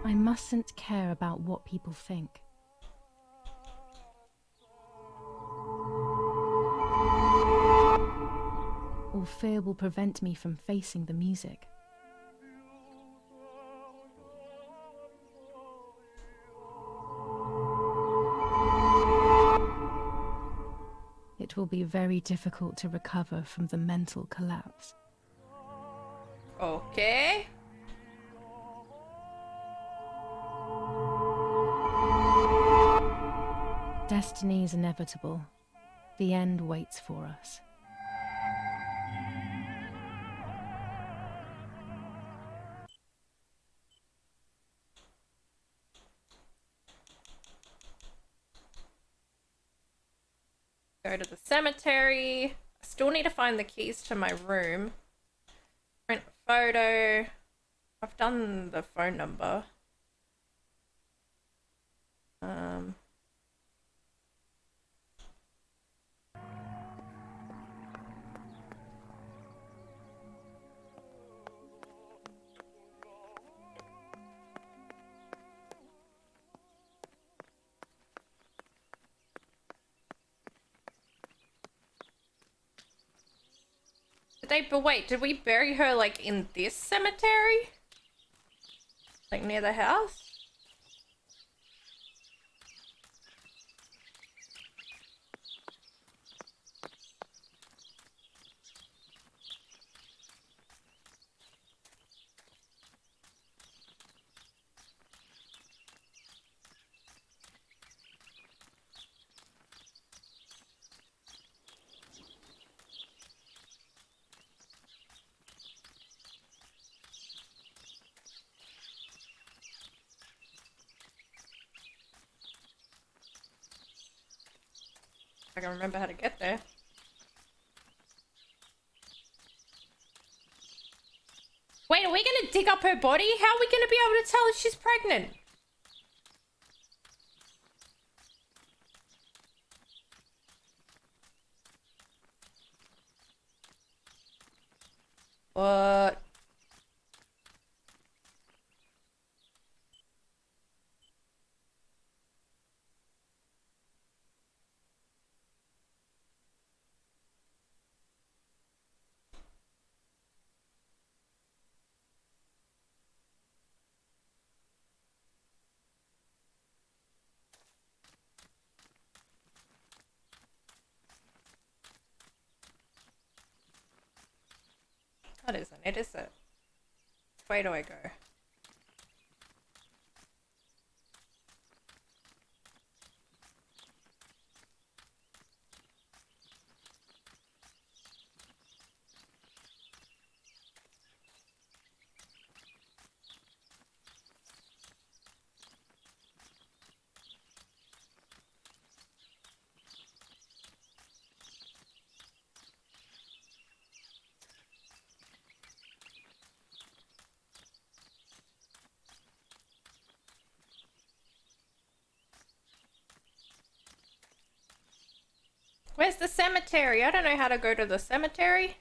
I mustn't care about what people think. Or fear will prevent me from facing the music. It will be very difficult to recover from the mental collapse. Okay. Destiny is inevitable. The end waits for us. Go to the cemetery. I still need to find the keys to my room. Print a photo. I've done the phone number. But wait, did we bury her like in this cemetery? Like near the house? I can remember how to get there. Wait, are we gonna dig up her body? How are we gonna be able to tell if she's pregnant? What? That isn't it, is it? Which way do I go? Where's the cemetery? I don't know how to go to the cemetery.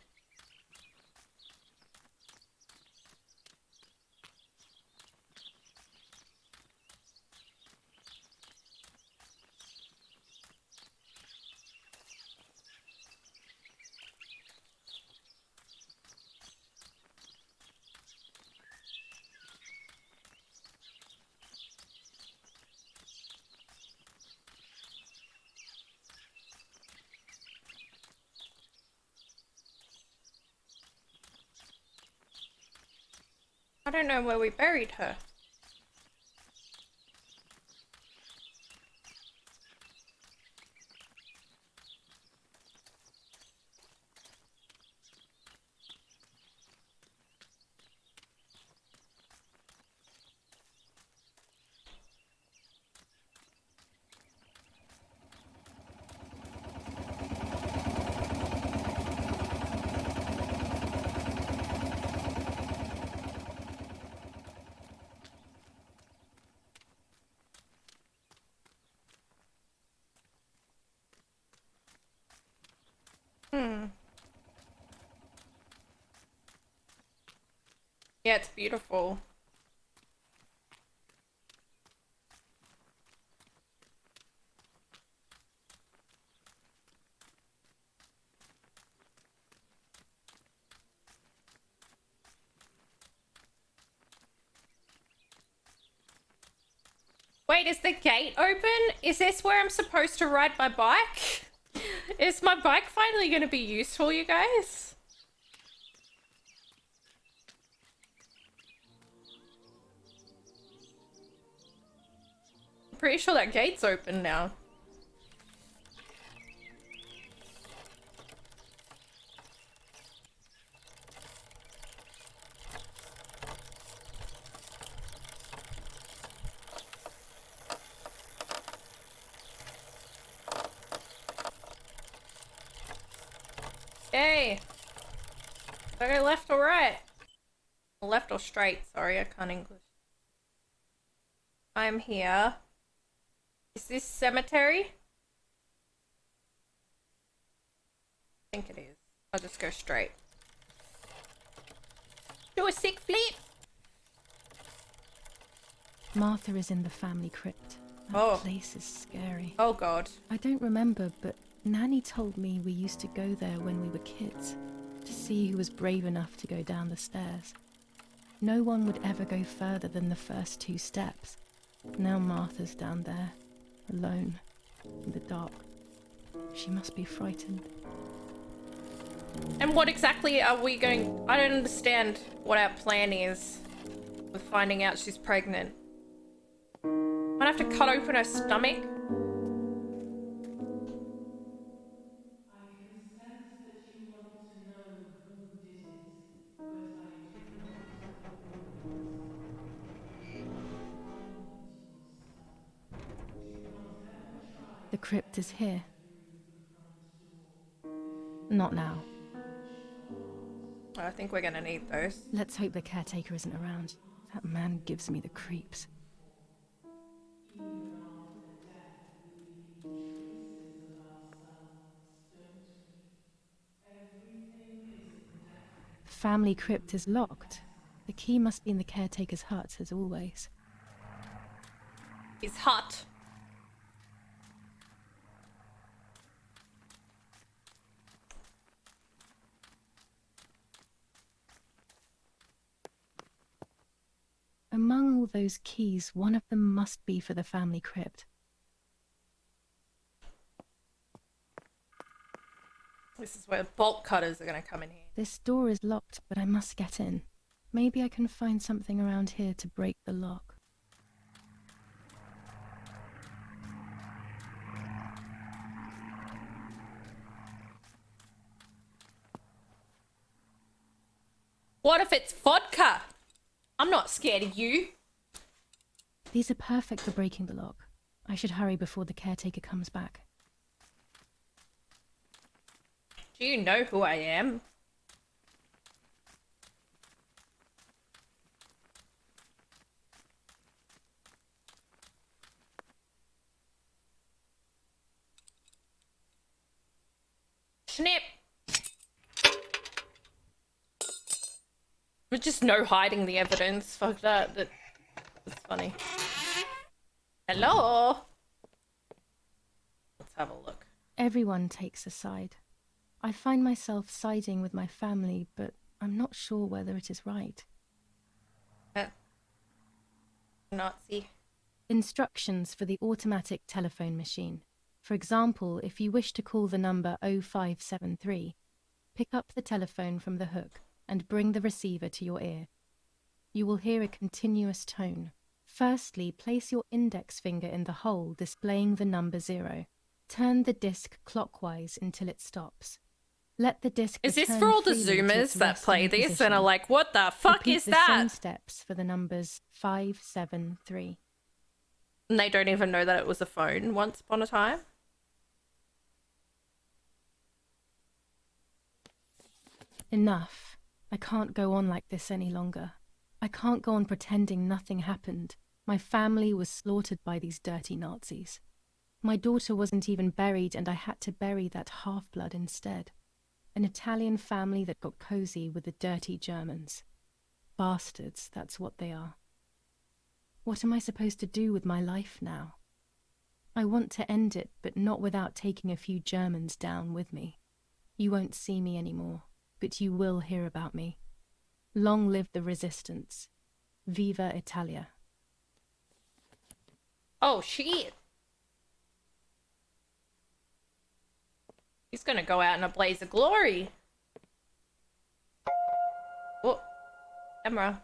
I don't know where we buried her. Yeah, it's beautiful. Wait, is the gate open? Is this where I'm supposed to ride my bike? Is my bike finally going to be useful, you guys? I'm pretty sure that gate's open now. Yay! Do I go left or right? Left or straight, sorry, I can't English. I'm here. Is this cemetery? I think it is. I'll just go straight. Do a sick flip! Martha is in the family crypt. That place is scary. Oh god. I don't remember, but Nanny told me we used to go there when we were kids, to see who was brave enough to go down the stairs. No one would ever go further than the first 2 steps. Now Martha's down there, alone, in the dark. She must be frightened. And what exactly are we going... I don't understand what our plan is with finding out she's pregnant. I'd have to cut open her stomach. The crypt is here. Not now. I think we're gonna need those. Let's hope the caretaker isn't around. That man gives me the creeps. The family crypt is locked. The key must be in the caretaker's hut, as always. His hut. Among all those keys, one of them must be for the family crypt. This is where bolt cutters are gonna come in here. This door is locked, but I must get in. Maybe I can find something around here to break the lock. What if it's vodka? I'm not scared of you. These are perfect for breaking the lock. I should hurry before the caretaker comes back. Do you know who I am? Snip. There's just no hiding the evidence. Fuck that. That's funny. Hello? Let's have a look. Everyone takes a side. I find myself siding with my family, but I'm not sure whether it is right. Nazi. Instructions for the automatic telephone machine. For example, if you wish to call the number 0573, pick up the telephone from the hook and bring the receiver to your ear. You will hear a continuous tone. Firstly, place your index finger in the hole displaying the number 0. Turn the disc clockwise until it stops. Let the disc Is this for all the Zoomers that play this and are like, what the fuck is that? Repeat the same steps for the numbers 573. And they don't even know that it was a phone once upon a time? Enough. I can't go on like this any longer. I can't go on pretending nothing happened. My family was slaughtered by these dirty Nazis. My daughter wasn't even buried, and I had to bury that half-blood instead. An Italian family that got cozy with the dirty Germans. Bastards, that's what they are. What am I supposed to do with my life now? I want to end it, but not without taking a few Germans down with me. You won't see me anymore, but you will hear about me. Long live the resistance. Viva Italia. Oh, shit. He's gonna go out in a blaze of glory. Oh, camera.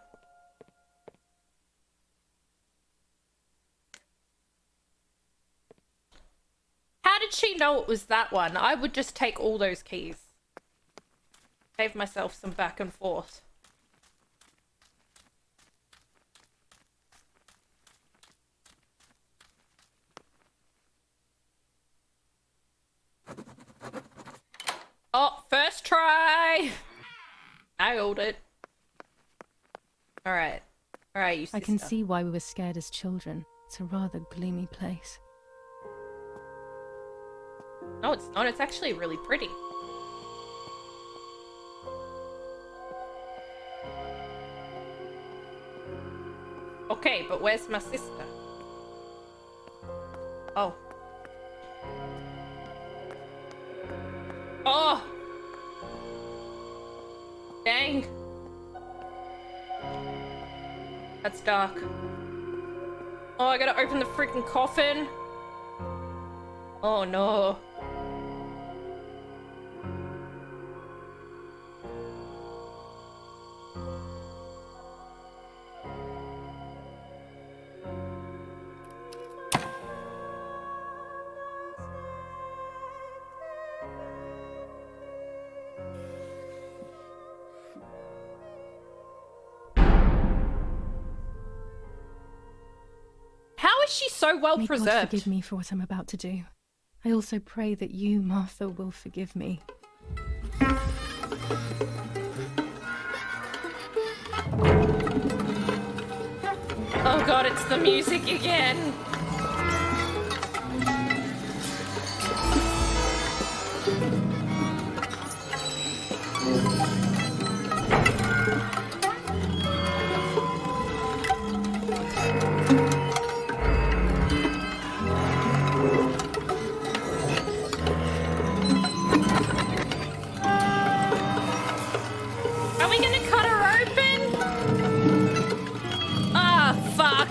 How did she know it was that one? I would just take all those keys. Save myself some back and forth. Oh, first try! Nailed it. Alright. Alright, you sister. I can see why we were scared as children. It's a rather gloomy place. No, it's not. It's actually really pretty. Okay, but where's my sister? Oh. Oh! Dang. That's dark. Oh, I gotta open the freaking coffin. Oh no. How is she so well preserved? May God forgive me for what I'm about to do. I also pray that you, Martha, will forgive me. Oh god, it's the music again. Are we gonna cut her open? Ah, fuck.